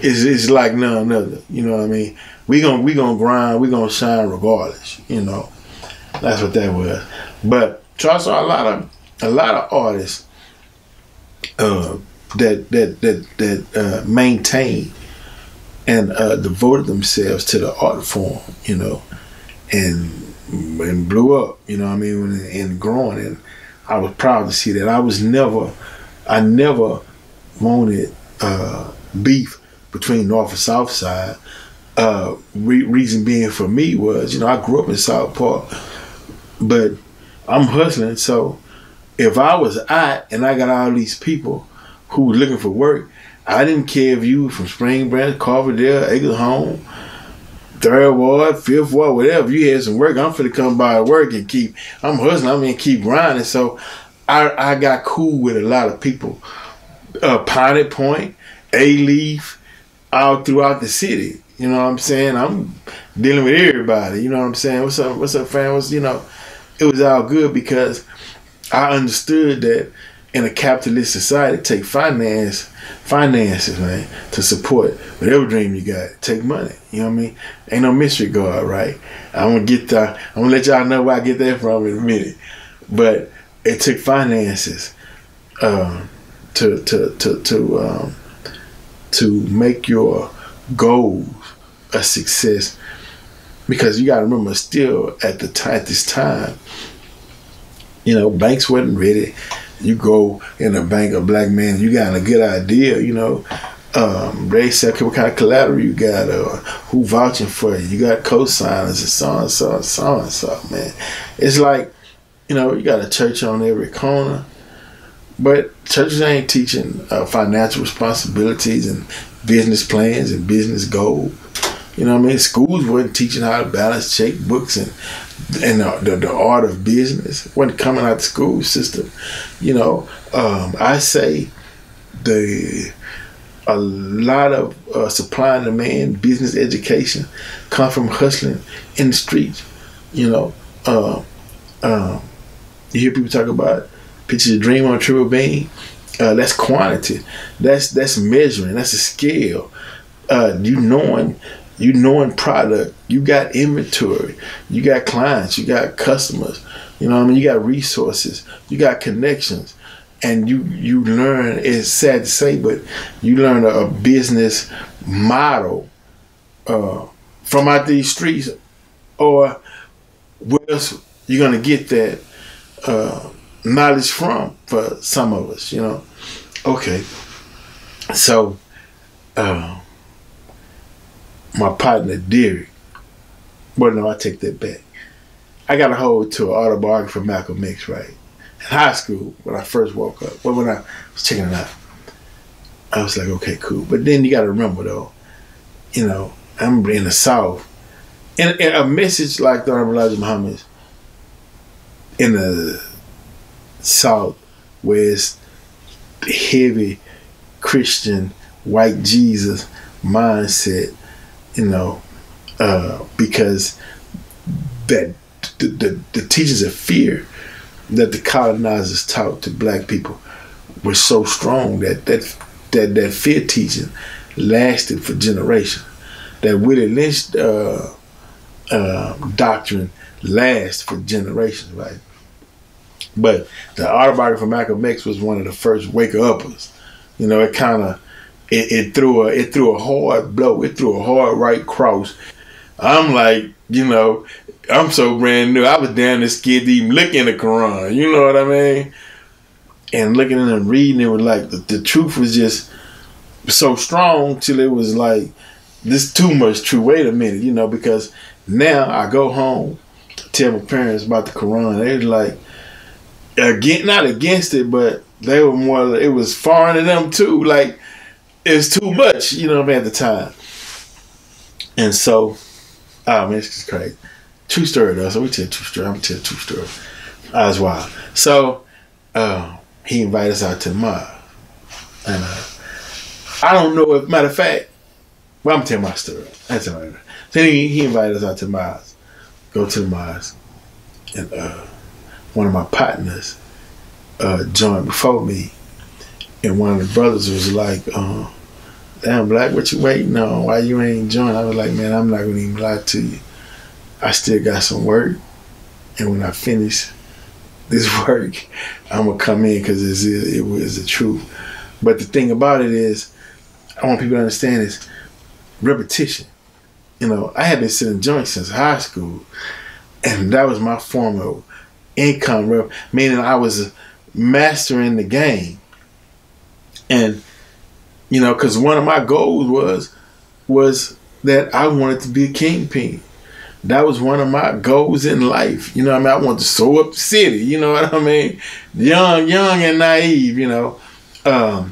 it's like none other. You know what I mean? We gonna grind, we gonna shine regardless. You know, that's what that was. But so I saw a lot of artists that maintained and devoted themselves to the art form. You know, and blew up, you know what I mean, and growing, and I was proud to see that. I never wanted beef between North and South Side. Reason being for me was, you know, I grew up in South Park, but I'm hustling, so if I was out and I got all these people who were looking for work, I didn't care if you were from Spring Branch, Carverdale, Acres Home, 3rd Ward, 5th Ward, whatever. You had some work, I'm finna come by work and I'm hustling, keep grinding. So I got cool with a lot of people. Pilot Point, A-Leaf, all throughout the city. You know what I'm saying? I'm dealing with everybody. You know what I'm saying? What's up, fam? You know, it was all good because I understood that in a capitalist society, it take finances, man, to support whatever dream you got. Take money. You know what I mean? Ain't no mystery guard, right? I'm gonna let y'all know where I get that from in a minute. But it took finances to make your goals a success. Because you gotta remember, still at this time, you know, banks wasn't ready. You go in a bank, a black man, you got a good idea, you know. They say, okay, what kind of collateral you got, who vouching for you? You got co-signers and so and so, man. It's like, you know, you got a church on every corner, but churches ain't teaching financial responsibilities and business plans and business goals. You know what I mean? Schools wasn't teaching how to balance checkbooks and the art of business. It wasn't coming out the school system. You know, I say a lot of supply and demand business education come from hustling in the streets. You know, you hear people talk about picture your dream on a triple beam. That's quantity. That's measuring. That's a scale. You knowing product, you got inventory, you got clients, you got customers, you know what I mean? You got resources, you got connections. and you learn. It's sad to say, but you learn a business model from out these streets, or where else you're gonna get that knowledge from? For some of us, you know. Okay, so my partner Derek. Well, no, I take that back. I got a hold to an autobiography from Malcolm X, right? In high school, when I first woke up, well, when I was checking it out, I was like, okay, cool. But then you got to remember, though, you know, I'm in the South. And a message like the Honorable Elijah Muhammad in the South, where it's heavy Christian, white Jesus mindset, you know, because that the teachings of fear that the colonizers taught to black people were so strong that fear teaching lasted for generations. That Willie Lynch doctrine lasts for generations, right? But the autobiography from Malcolm X was one of the first wake-uppers. You know, it kind of it threw a hard blow. It threw a hard right cross. I'm like, you know, I'm so brand new. I was damn near scared to even look in the Quran. You know what I mean? And looking in and reading, it was like the truth was just so strong till it was like, this too much true. Wait a minute, you know, because now I go home, tell my parents about the Quran. They was like, not against it, but they were more, it was foreign to them too. Like, it's too much, you know, at the time. And so, oh man, it's just crazy. True story though. So we tell a true story. I'm gonna tell a true story. I was wild. So he invited us out to the mosque. And I don't know if, matter of fact, well, I'm gonna tell my story. That's all right. So he invited us out to the mosque. Go to the mosque. And one of my partners joined before me. And one of the brothers was like, damn, Black, what you waiting on? Why you ain't joined? I was like, man, I'm not gonna even lie to you. I still got some work, and when I finish this work, I'm gonna come in because it was the truth. But the thing about it is, I want people to understand is repetition. You know, I had been sitting joints since high school, and that was my form of income, meaning I was mastering the game. And you know, because one of my goals was that I wanted to be a kingpin. That was one of my goals in life. You know what I mean? I wanted to sew up the city. You know what I mean? Young and naive, you know. I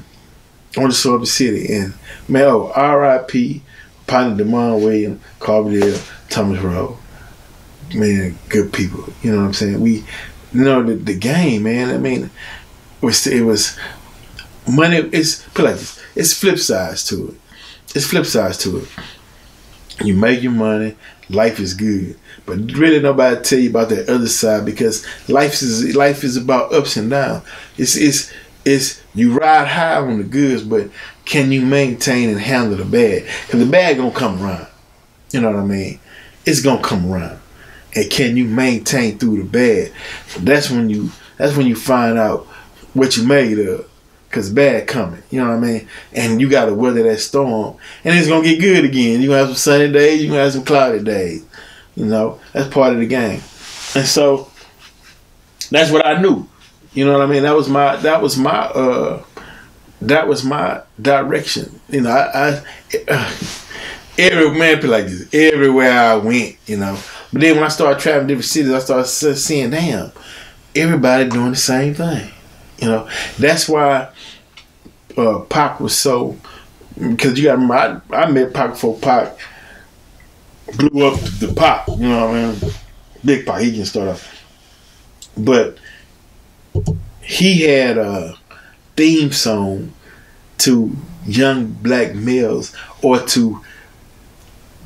wanted to sew up the city. And, man, R.I.P., partner Demond Williams, Carverdale, Thomas Rowe. Man, good people. You know what I'm saying? We, you know, the game, man, I mean, it was money. It's, put it like this, it's flip sides to it. It's flip sides to it. You make your money, life is good, but really nobody tell you about that other side, because life is about ups and downs. It's you ride high on the goods, but can you maintain and handle the bad? Because the bad gonna come around. You know what I mean? It's gonna come around, and can you maintain through the bad? That's when you find out what you made of. Cause bad coming, you know what I mean? And you gotta weather that storm, and it's gonna get good again. You gonna have some sunny days, you gonna have some cloudy days. You know, that's part of the game. And so that's what I knew. You know what I mean? That was my direction. You know, I every man feel like this. Everywhere I went, you know. But then when I started traveling different cities, I started seeing, damn, everybody doing the same thing. You know, that's why Pac was so, because you got to remember, I met Pac before Pac blew up the Pac, you know what I mean? Big Pac, he can start off. But he had a theme song to young black males, or to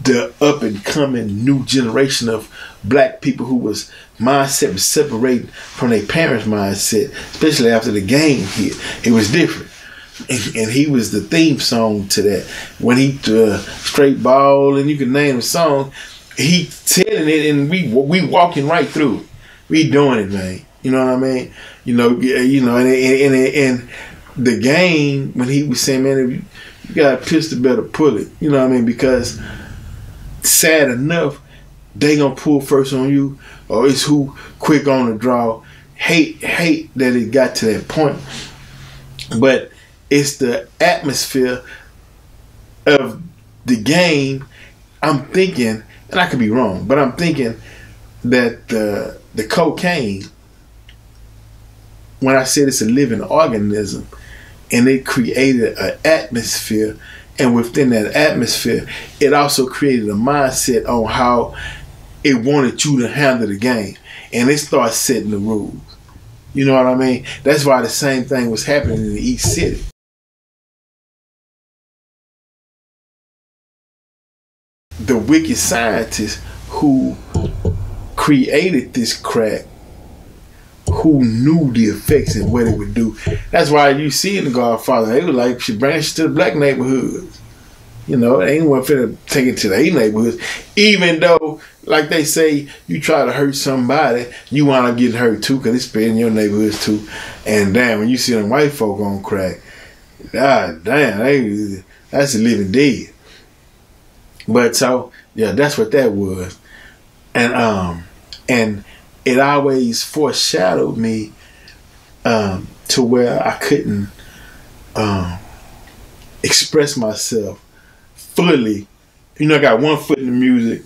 the up and coming new generation of black people who was mindset was separated from their parents' mindset, especially after the game hit. It was different. And he was the theme song to that. When he straight ball, and you can name the song, he telling it, and we walking right through it. We doing it, man. You know what I mean? And the game, when he was saying, man, if you got a pistol, better pull it. You know what I mean? Because sad enough, they gonna pull first on you, or it's who quick on the draw. Hate that it got to that point. But it's the atmosphere of the game. I'm thinking, and I could be wrong, but I'm thinking that the cocaine, when I said it's a living organism, and it created an atmosphere, and within that atmosphere, it also created a mindset on how it wanted you to handle the game, and it starts setting the rules. You know what I mean? That's why the same thing was happening in the East City. The wicked scientists who created this crack, who knew the effects and what it would do. That's why you see in The Godfather, they were like, she branched to the black neighborhoods. You know, they ain't want to take it to the A neighborhoods. Even though, like they say, you try to hurt somebody, you wind up getting hurt too, because it's spread in your neighborhoods too. And damn, when you see them white folk on crack, god damn, that's a living dead. But so, yeah, that's what that was. And it always foreshadowed me to where I couldn't express myself fully. You know, I got one foot in the music,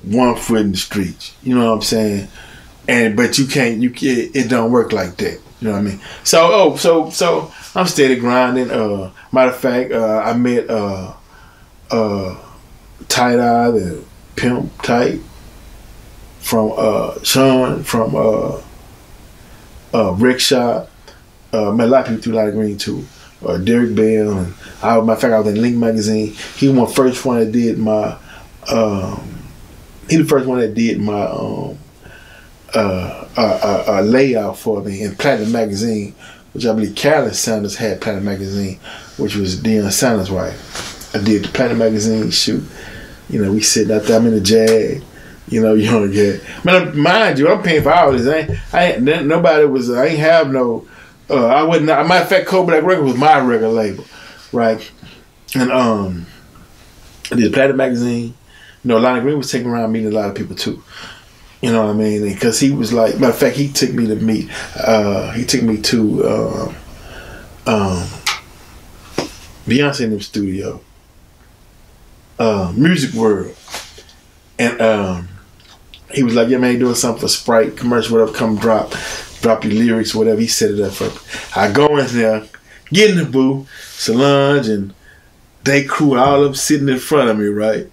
one foot in the streets. You know what I'm saying? But you can't. It don't work like that. You know what I mean? So I'm steady grinding. Matter of fact, I met Tight Eye, the Pimp Tight, from Sean from Rickshaw. Met a lot of people through Light Green too. Derek Bell, and matter of fact, I was in Link magazine. He was the first one that did my. He the first one that did my layout for me in Platinum magazine, which I believe Carolyn Sanders had Platinum magazine, which was Deion Sanders' wife. I did the Platinum magazine shoot. You know, we sitting out there. I'm in the Jag. You know, you don't get. Man, mind you, I'm paying for all this. I ain't have no. I wasn't. Matter of fact, ColBlac record was my record label, right? And I did a Platinum magazine. You know, Lonnie Green was taking around meeting a lot of people too. You know what I mean? Because he was like, matter of fact, he took me to meet. He took me to Beyonce in the studio, Music World, and he was like, "Yeah, man, doing something for Sprite commercial, whatever. Come drop your lyrics, whatever." He set it up for me. I go in there, get in the booth, Solange and they crew, all of them sitting in front of me, right?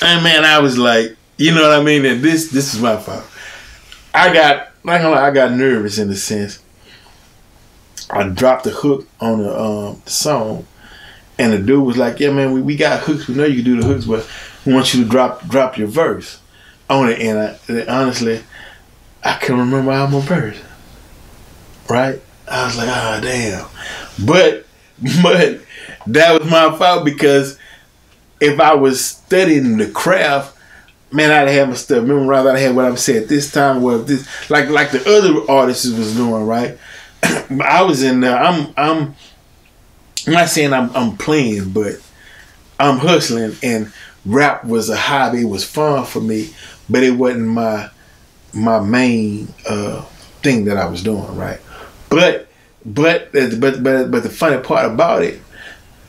And man, I was like, you know what I mean? And this is my fault. I got nervous in a sense. I dropped the hook on the song, and the dude was like, "Yeah, man, we got hooks. We know you can do the hooks, but we want you to drop your verse on it." And honestly, I can remember how my verse. Right? I was like, "Ah, damn." But that was my fault, because if I was studying the craft, man, I'd have my stuff memorized. I'd have what I'm saying at this time, what this like the other artists was doing, right? I was in there. I'm not saying I'm playing, but I'm hustling, and rap was a hobby. It was fun for me, but it wasn't my main thing that I was doing, right? But the funny part about it,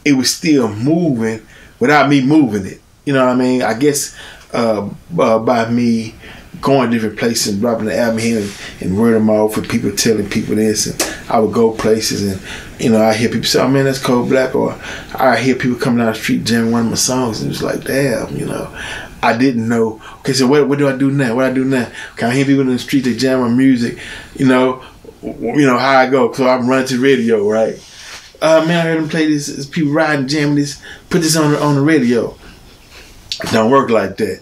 it was still moving without me moving it. You know what I mean? I guess by me going different places and dropping the album here and word them off with people telling people this, and I would go places, and you know, I hear people say, "Oh man, that's ColBlac," or I hear people coming down the street jamming one of my songs, and it was like, damn, you know, I didn't know. Okay, so what do I do now? What I do now? Can I hear people in the street, they jam my music, you know how I go. So I'm running to radio, right? Man, I heard them play this people riding, jamming this, put this on the radio. It don't work like that.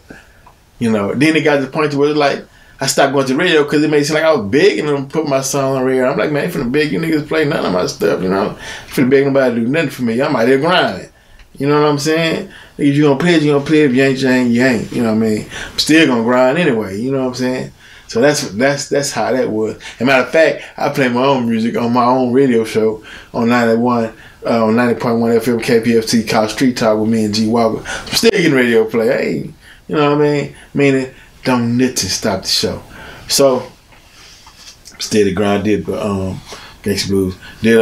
You know, then it got to the point where it's like, I stopped going to the radio because it made it seem like I was begging them to put my song on the radio. I'm like, man, I ain't finna beg you niggas to play none of my stuff, you know? I ain't finna beg nobody to do nothing for me. I'm out here grinding. You know what I'm saying? If you gonna play it, you gonna play it. If you ain't, you ain't. You know what I mean? I'm still gonna grind anyway. You know what I'm saying? So that's how that was. As a matter of fact, I play my own music on my own radio show on 90.1 FM KPFT called Street Talk with me and G Walker. I'm still getting radio play. Hey, you know what I mean? Meaning, don't nothing stop the show. So, Steady Grind did Gangsta Blues. Did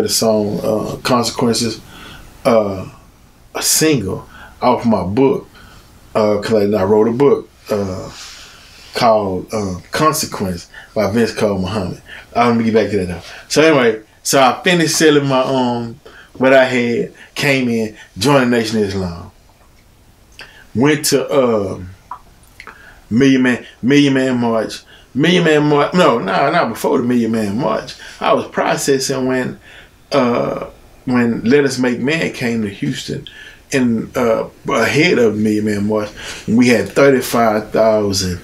a song, Consequences, a single off my book. Cause I wrote a book called Consequence by Vince Cole Muhammad. Let me get back to that though. So anyway, so I finished selling my what I had, came in, joined the Nation of Islam. Went to Million Man March. No, not before the Million Man March. I was processing when Let Us Make Man came to Houston, and ahead of the Million Man March, we had 35,000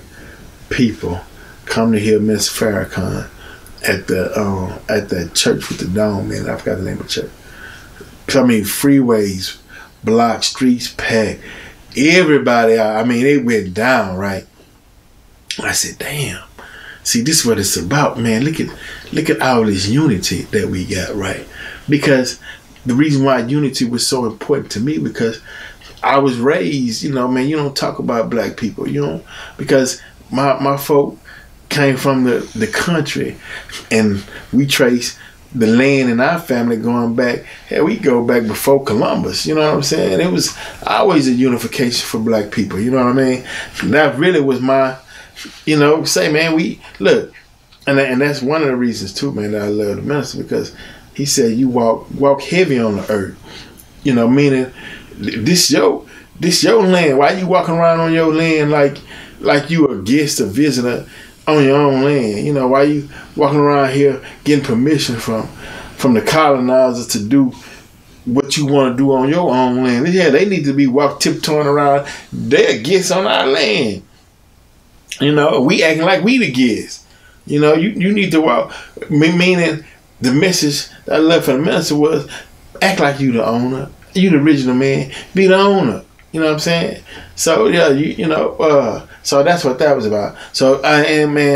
people come to hear Miss Farrakhan at the church with the dome. Man, I forgot the name of the church. I mean, freeways, blocks, streets packed. Everybody, I mean, it went down, right? I said, damn. See, this is what it's about, man. Look at all this unity that we got, right? Because the reason why unity was so important to me, because I was raised, you know, man, you don't talk about black people, you know, because my folk came from the country, and we trace the land in our family going back. Hell, we go back before Columbus, you know what I'm saying? It was always a unification for black people, you know what I mean? That really was my, you know, say, man, we look, and that's one of the reasons too, man, that I love the minister, because he said you walk heavy on the earth, you know, meaning this your land. Why you walking around on your land like you a guest, a visitor on your own land? You know, why you walking around here getting permission from the colonizers to do what you want to do on your own land? Yeah, they need to be tiptoeing around. They're guests on our land. You know, we acting like we the guests. You know, you need to walk. Meaning, the message that I left for the minister was, act like you the owner. You the original man. Be the owner. You know what I'm saying? So yeah, you know. So that's what that was about. So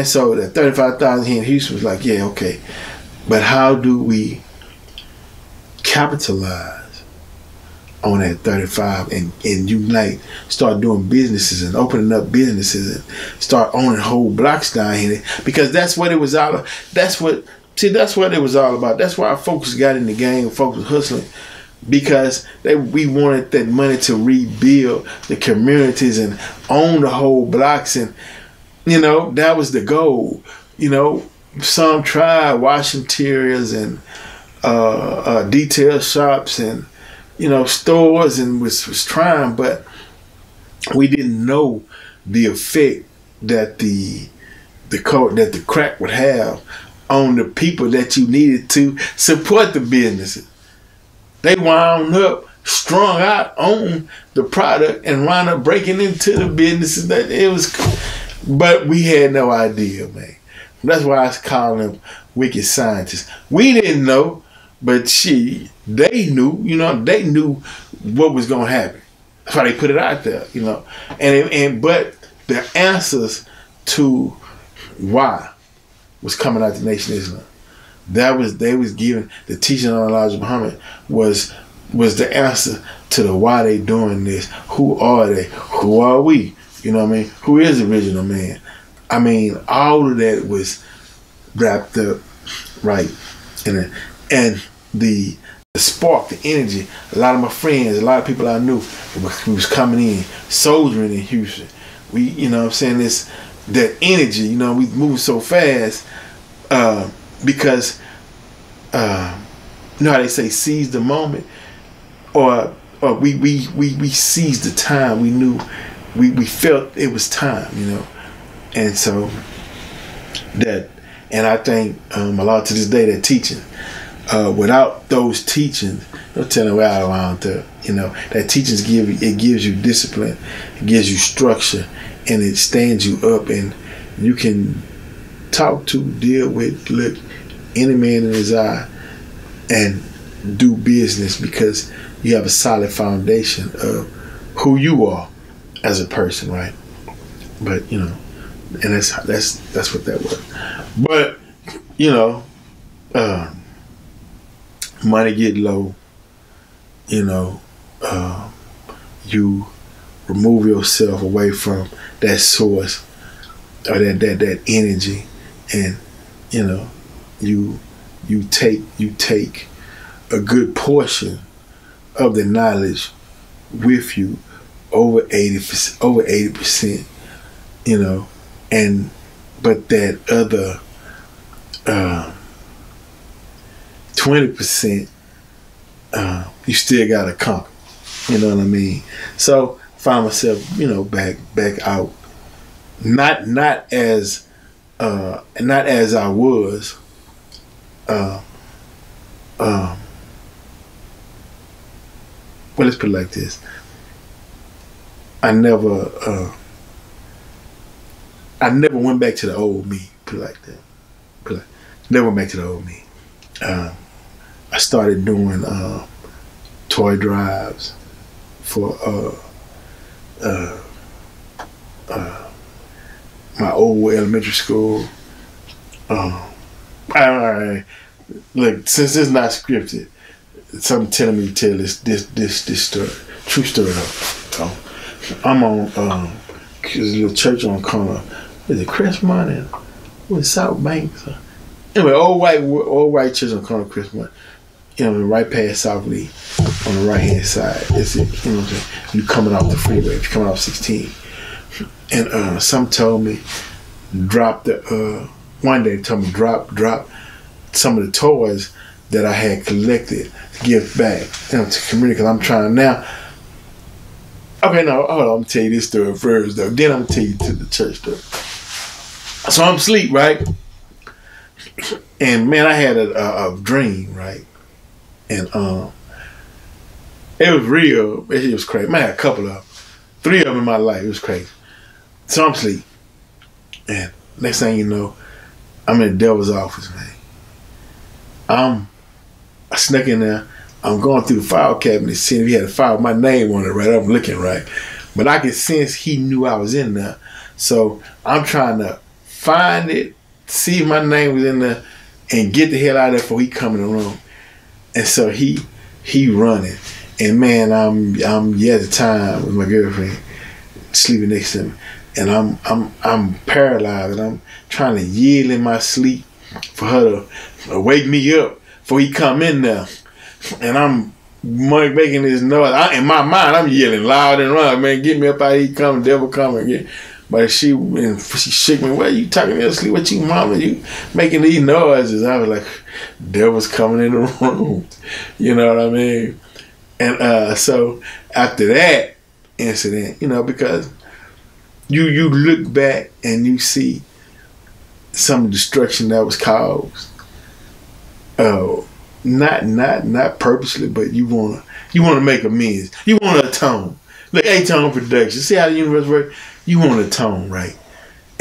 so that 35,000 here in Houston was like, yeah, okay, but how do we capitalize on that 35 and unite, start doing businesses and opening up businesses and start owning whole blocks down here? Because that's what it was all. That's what it was all about. That's why our folks got in the game. Folks was hustling. Because we wanted that money to rebuild the communities and own the whole blocks, and you know that was the goal. You know, some tried wash interiors and detail shops and you know stores and was trying, but we didn't know the effect that the crack would have on the people that you needed to support the businesses. They wound up strung out on the product and wound up breaking into the businesses that it was, but we had no idea, man. That's why I was calling them wicked scientists. We didn't know, but they knew, you know, they knew what was gonna happen. That's why they put it out there, you know. But the answers to why was coming out the Nation of Islam. They was giving the teaching on Elijah Muhammad was the answer to the why they doing this. Who are they? Who are we? You know what I mean? Who is the original man? I mean, all of that was wrapped up right. And the spark, the energy, a lot of my friends, a lot of people I knew who was coming in, soldiering in Houston. We, you know what I'm saying, that energy, you know, we moving so fast, because you know how they say seize the moment, or we seized the time. We knew we felt it was time, you know. And so that, and I think a lot to this day that teaching, without those teachings, no telling where I around there, you know, that teachings gives you discipline, it gives you structure, and it stands you up, and you can talk to, deal with, look any man in his eye and do business, because you have a solid foundation of who you are as a person, right? But you know, And that's what that was. But, you know, money get low, you know, you remove yourself away from that source or that energy, and you know, you take a good portion of the knowledge with you, over 80%, you know, but that other 20%, you still gotta conquer. You know what I mean? So find myself, you know, back out, not as I was. Well, let's put it like this. I never went back to the old me. Put it like that. Never went back to the old me. I started doing toy drives for my old elementary school. Look, since it's not scripted, something telling me to tell this story, true story though. I'm on there's a little church on the corner. Is it Crestmont and what, South Banks? Anyway, old white church on the corner of Crestmont. You know, right past South Lee on the right hand side. It's it, you know what I'm saying? You coming off the freeway, if you're coming off 16. And some told me one day told me drop some of the toys that I had collected to give back, you know, to the community, because I'm trying now. Okay, no, hold on, I'm gonna tell you this story first though. Then I'm gonna tell you to the church story. So I'm asleep, right? And man, I had a dream, right? And it was real. It was crazy. Man, I had a couple of them. 3 of them in my life. It was crazy. So I'm asleep. And next thing you know, I'm in the devil's office, man. I snuck in there. I'm going through the file cabinet, seeing if he had a file with my name on it, right? I'm looking, right? But I could sense he knew I was in there. So I'm trying to find it, see if my name was in there, and get the hell out of there before he come in the room. And so he running. And man, I'm at the time with my girlfriend sleeping next to me. And I'm paralyzed, and I'm trying to yell in my sleep for her to wake me up before he come in there. And I'm making this noise. In my mind, I'm yelling loud and loud, man, get me up out here, come, devil come again. But she shook me, what are you talking to sleep? What you mama? You making these noises? I was like, devil's coming in the room. You know what I mean? And so after that incident, you know, because you look back and you see some destruction that was caused. Not purposely, but you wanna make amends. You wanna atone. Like A-Tone Production. See how the universe works? You want to atone, right?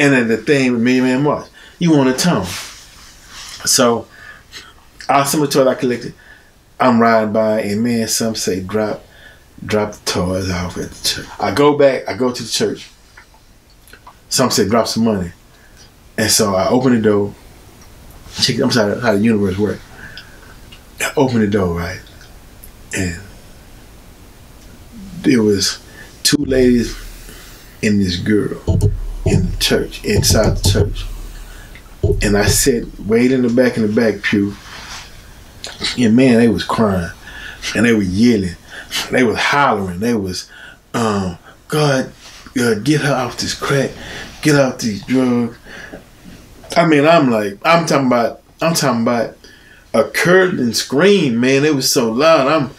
And then the thing with Million Man March, you want to atone. So, some of the toys I collected, I'm riding by, and man, some say drop the toys off at the church. I go to the church. Some say drop some money. And so I open the door. I'm sorry, how the universe works. I open the door, right? And there was 2 ladies and this girl in the church, inside the church. And I sat way in the back pew. And man, they was crying. And they were yelling. They was hollering. They was, God, get her off this crack. Get off these drugs. I mean, I'm talking about a curtain scream, man. It was so loud.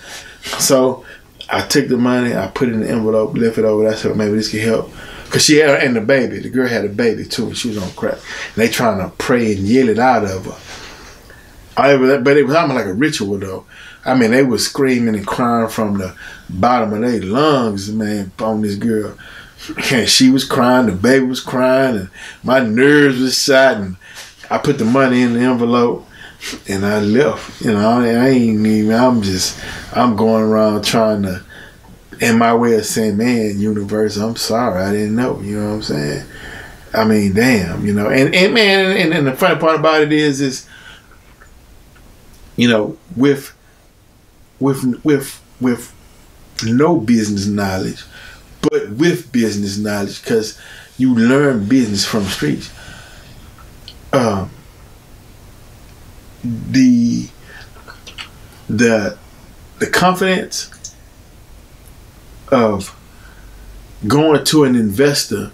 So I took the money, I put it in the envelope, left it over. I said, maybe this could help. Because she had, and the girl had a baby too, and she was on crack. And they trying to pray and yell it out of her. But it was almost like a ritual though. I mean, they was screaming and crying from the bottom of their lungs, man, on this girl. And she was crying, the baby was crying, and my nerves was shot, and I put the money in the envelope. And I left, you know, I'm going around trying to, in my way of saying, man, universe, I'm sorry, I didn't know, you know what I'm saying? I mean, damn, you know, and man, and the funny part about it is, you know, with no business knowledge, but with business knowledge, because you learn business from the streets. The confidence of going to an investor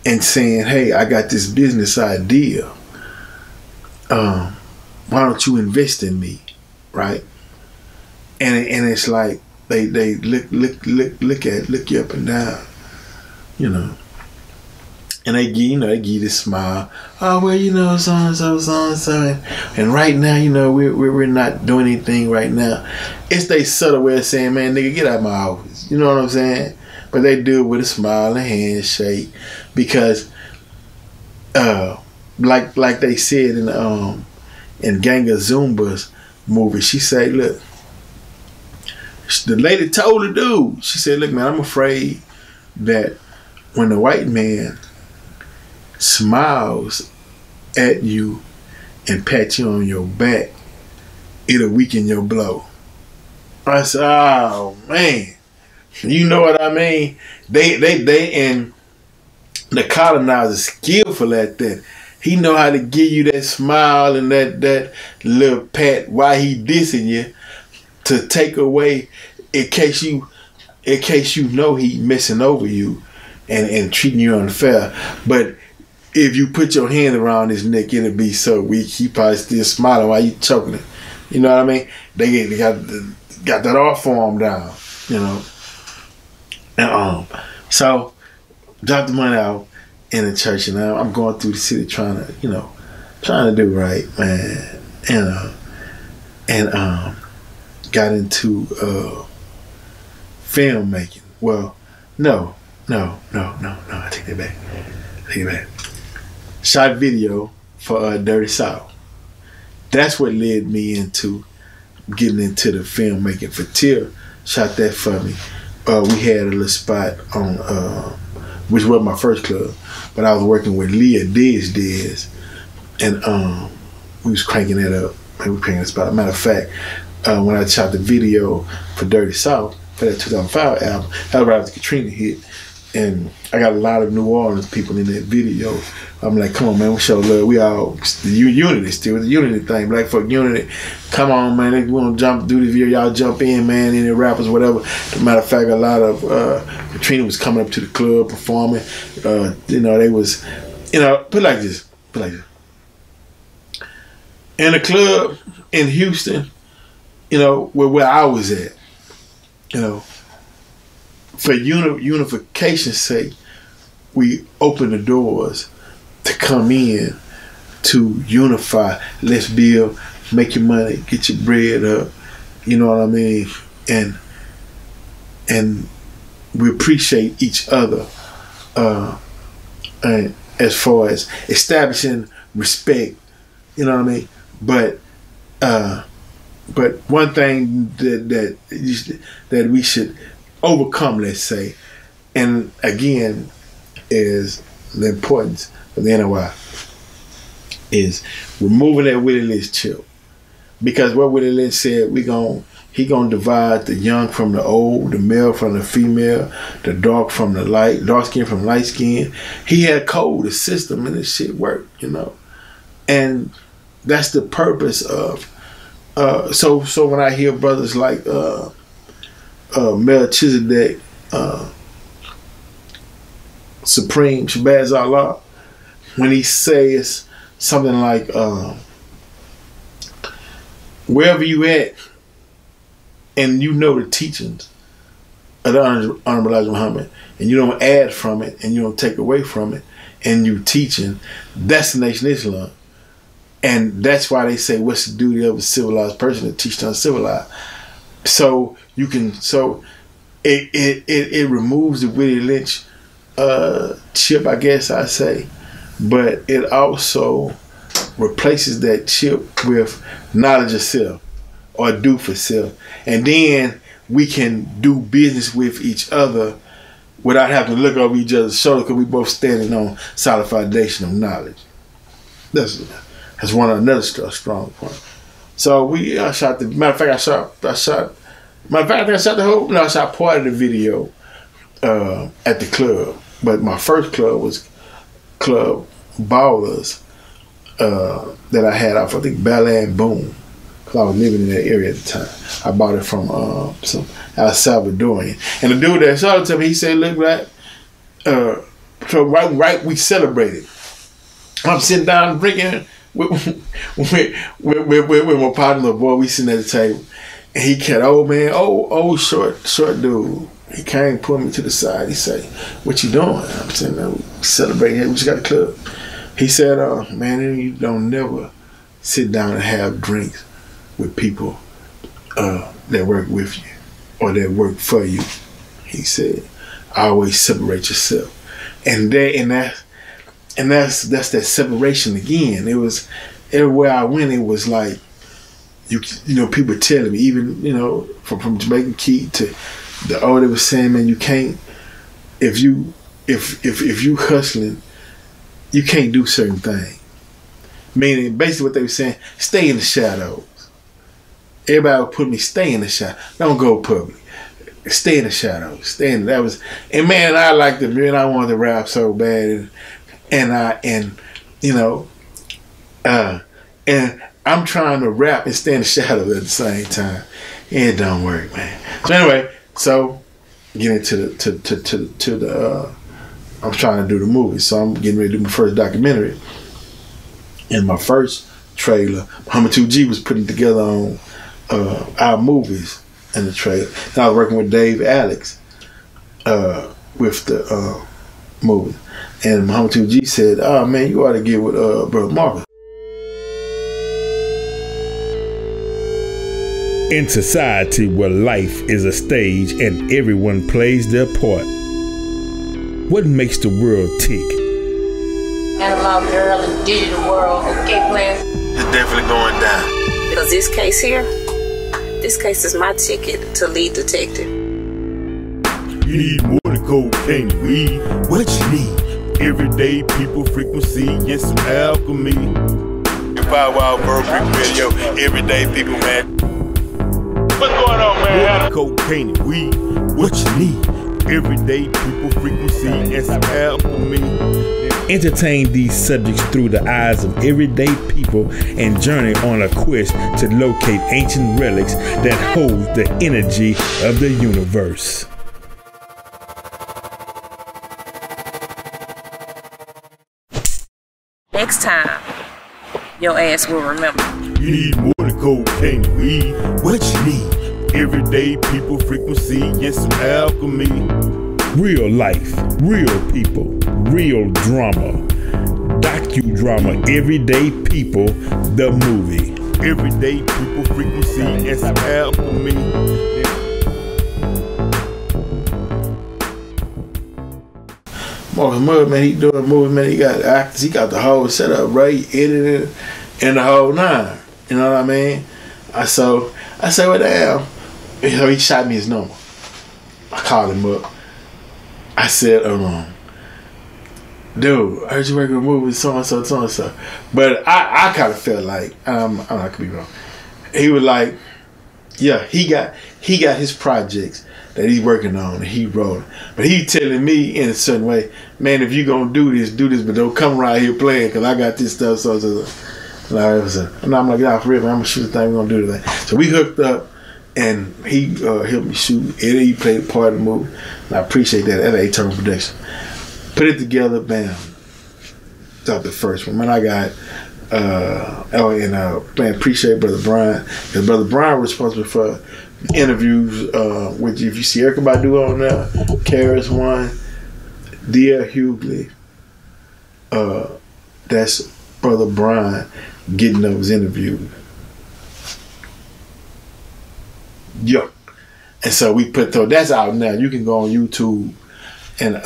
and saying, "Hey, I got this business idea. Why don't you invest in me?" Right? And it's like they look you up and down, you know. And they give you this smile. Oh, well, you know, so and so. And right now, you know, we're not doing anything right now. It's they subtle way of saying, man, nigga, get out of my office. You know what I'm saying? But they do it with a smile and a handshake, because, like they said in Gang of Zumba's movie, she said, look, the lady told the dude, she said, look, man, I'm afraid that when the white man smiles at you and pats you on your back, it'll weaken your blow. I said, oh man, you know what I mean? They and the colonizer skillful at that. He know how to give you that smile and that little pat while he dissing you, to take away in case you know he messing over you and treating you unfair. But if you put your hand around his neck, it'll be so weak, he probably still smiling while you choking it. You know what I mean? They got that art form down, you know. And so dropped the money out in the church, and I'm going through the city trying to do right, man. And got into filmmaking. Well, no, I take that back. Shot video for Dirty South. That's what led me into getting into the filmmaking. For Till shot that for me. We had a little spot on, which was my first club, but I was working with Leah Diz, and we was cranking that up. We were cranking the spot. Matter of fact, when I shot the video for Dirty South for that 2005 album, that was right after Katrina hit, and I got a lot of New Orleans people in that video. I'm like, come on, man, we show love. We all the unity still, the unity thing, Black folk unity. Come on, man, if we want to do the video, y'all jump in, man. Any rappers, whatever. Matter of fact, a lot of Katrina was coming up to the club performing. You know, they was, you know, put it like this. In a club in Houston, you know, where I was at, you know, for unification's sake, we opened the doors to come in to unify. Let's build, make your money, get your bread up. You know what I mean? And we appreciate each other. And as far as establishing respect, you know what I mean? But one thing that we should overcome, let's say, and again, is the importance of the NOI, is removing that Willie Lynch chip. Because what Willie Lynch said, he gonna divide the young from the old, the male from the female, the dark from the light, dark skin from light skin. He had code, a system, and this shit worked, you know. And that's the purpose of so when I hear brothers like Melchizedek, Supreme Shabazz Allah, when he says something like, wherever you at, and you know the teachings of the Honorable Elijah Muhammad, and you don't add from it, and you don't take away from it, and you teaching, that's the Nation of Islam. And that's why they say, what's the duty of a civilized person to teach the uncivilized? So you can, it removes the Willie Lynch chip, I guess I say, but it also replaces that chip with knowledge of self, or do for self, and then we can do business with each other without having to look over each other's shoulder, because we both standing on solid foundation of knowledge. That's one of another strong point. So I shot the. Matter of fact, I shot. Matter of fact, I think I shot the whole. No, I shot part of the video at the club. But my first club was Club Ballers that I had off, I think, Ballet and Boom. Because I was living in that area at the time. I bought it from some El Salvadorian. And the dude that shot it to me, he said, look, right, so right, we celebrated. I'm sitting down drinking with my partner, boy. We sitting at the table. And he kept, old man, old short dude. He came, pulled me to the side. He said, what you doing? I'm saying, no, celebrating. We just got a club. He said, man, you don't never sit down and have drinks with people that work with you or that work for you. He said, always separate yourself. And that's that separation again. It was everywhere I went, it was like, you know, people telling me, even, you know, from Jamaican Key to the old, they was saying, man, you can't, if you hustling, you can't do certain things. Meaning, basically what they were saying, stay in the shadows. Everybody would put me, stay in the shadows. Don't go public. Stay in the shadows. Stay in, that was, and man, I liked it, man. I wanted to rap so bad. And I'm trying to rap and stay in the shadows at the same time. It don't work, man. So anyway, getting to the I'm trying to do the movie. So I'm getting ready to do my first documentary. And my first trailer, Muhammad 2G was putting together on our movies in the trailer. And I was working with Dave Alex with the movie. And Muhammad 2G said, oh man, you ought to get with Brother Marcus. In society where life is a stage and everyone plays their part, what makes the world tick? Analog girl and digital world, okay, plan? It's definitely going down. Because this case is my ticket to lead detective. You need more than cocaine and weed. What you need? Everyday people, frequency, and some alchemy. Power Wild World Radio, everyday people, man. What's going on, man? Cocaine and weed. What you need? Everyday people, frequency, and some alchemy. Entertain these subjects through the eyes of everyday people and journey on a quest to locate ancient relics that hold the energy of the universe. Next time, your ass will remember. You need more than cocaine and weed. What you need? Everyday people, frequency, and some alchemy. Real life, real people, real drama. Docudrama, everyday people, the movie. Everyday people, frequency, and some alchemy. Marcus Murray, man, he doing a movie, man. He got actors, he got the whole setup right, edited, and the whole nine. You know what I mean? I said, well, damn. So he shot me his number. I called him up. I said, dude, I heard you working a movie with so-and-so, so-and-so. But I kind of felt like, I could be wrong. He was like, yeah, he got his projects that he's working on and he wrote. But he telling me in a certain way, man, if you gonna do this, but don't come around here playing because I got this stuff, so. And I'm like, yeah, for real, man, I'm gonna shoot the thing, we're gonna do the thing. So we hooked up and he helped me shoot. He played part of the movie. And I appreciate that. That's A-Turn production. Put it together, bam. Got the first one. Man, I got man, appreciate Brother Brian. Because Brother Brian was responsible for interviews with you. If you see Erykah Badu on there, Karis One, Dia Hughley, that's Brother Brian getting those interviews. Yeah. And so we put that's out now. You can go on YouTube and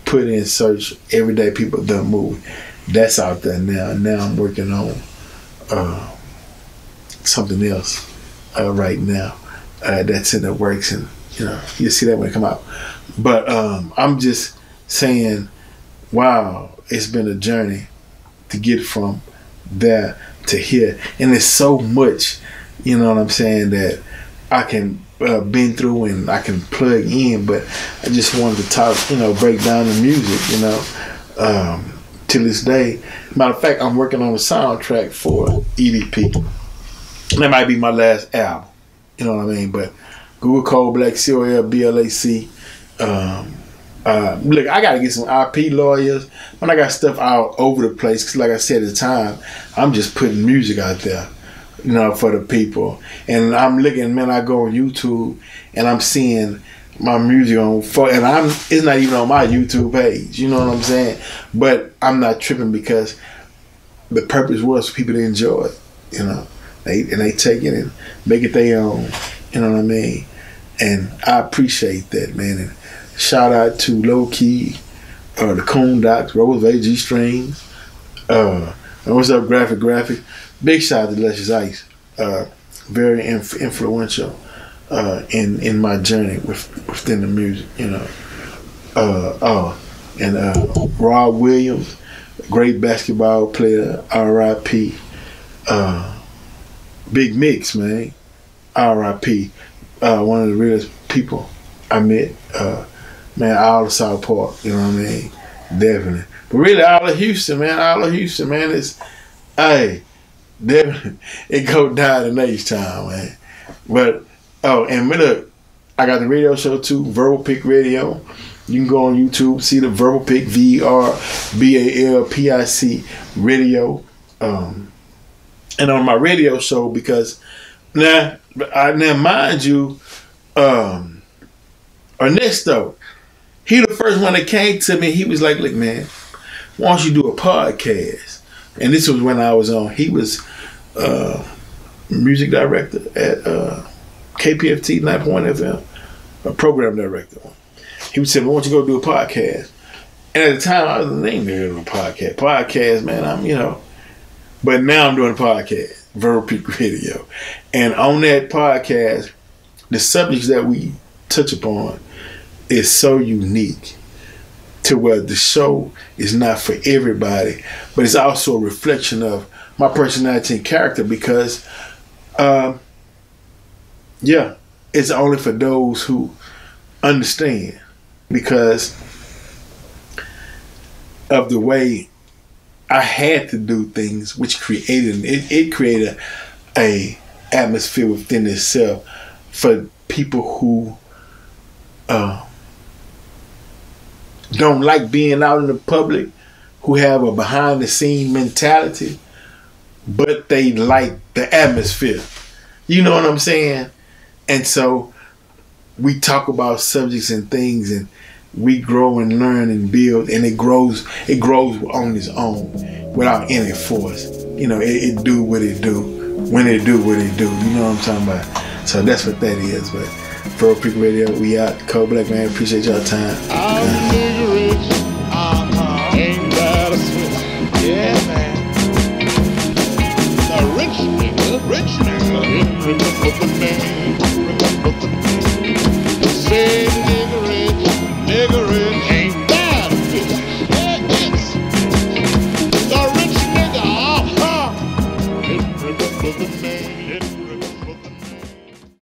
put in search Everyday People The Movie. That's out there now. Now I'm working on something else right now that's in the works, and You know, you'll see that when it come out. But I'm just saying, wow, it's been a journey to get from there to here. And there's so much, you know what I'm saying, that I can been through and I can plug in, but I just wanted to talk, you know, break down the music, you know, to this day. Matter of fact, I'm working on a soundtrack for EDP. That might be my last album, you know what I mean? But Google ColBlac, ColBlac. Look, I gotta get some IP lawyers. When I got stuff all over the place, because like I said at the time, I'm just putting music out there, you know, for the people. And I'm looking, man, I go on YouTube and I'm seeing my music on, and it's not even on my YouTube page, you know what I'm saying? But I'm not tripping because the purpose was for people to enjoy it, you know. They take it and make it their own, you know what I mean? And I appreciate that, man. And shout out to Low Key, the Coon Docs, Rose AG Strings, what's up, Graphic. Big shout out to Luscious Ice, very influential in my journey within the music, you know. And Rob Williams, great basketball player, R.I.P. Big Mix, man, R.I.P. One of the realest people I met, man, all of South Park, you know what I mean? Definitely. But really, all of Houston, man, is, hey, definitely, it go down in H-Town, man. But, and look, I got the radio show too, Verbal Pick Radio. You can go on YouTube, see the Verbal Pick, VRBALPIC radio. And on my radio show, because now mind you, Ernesto, he the first one that came to me. He was like, look, man, why don't you do a podcast? And this was when I was on. He was music director at KPFT 9.1 FM, a program director. He said, why don't you go do a podcast? And at the time, I was named there on a podcast. Podcast, man, you know. But now I'm doing a podcast, Verbal Peak Radio. And on that podcast, the subjects that we touch upon is so unique to where the show is not for everybody, but it's also a reflection of my personality and character because, yeah, it's only for those who understand because of the way I had to do things, which created it created a atmosphere within itself for people who don't like being out in the public, who have a behind the scene mentality, but they like the atmosphere. You know what I'm saying? And so we talk about subjects and things, and we grow and learn and build, and it grows on its own without any force. You know, it do what it do when it do what it do. You know what I'm talking about? So that's what that is. But Verbal Peak Radio, we out. ColBlac, man, appreciate y'all time.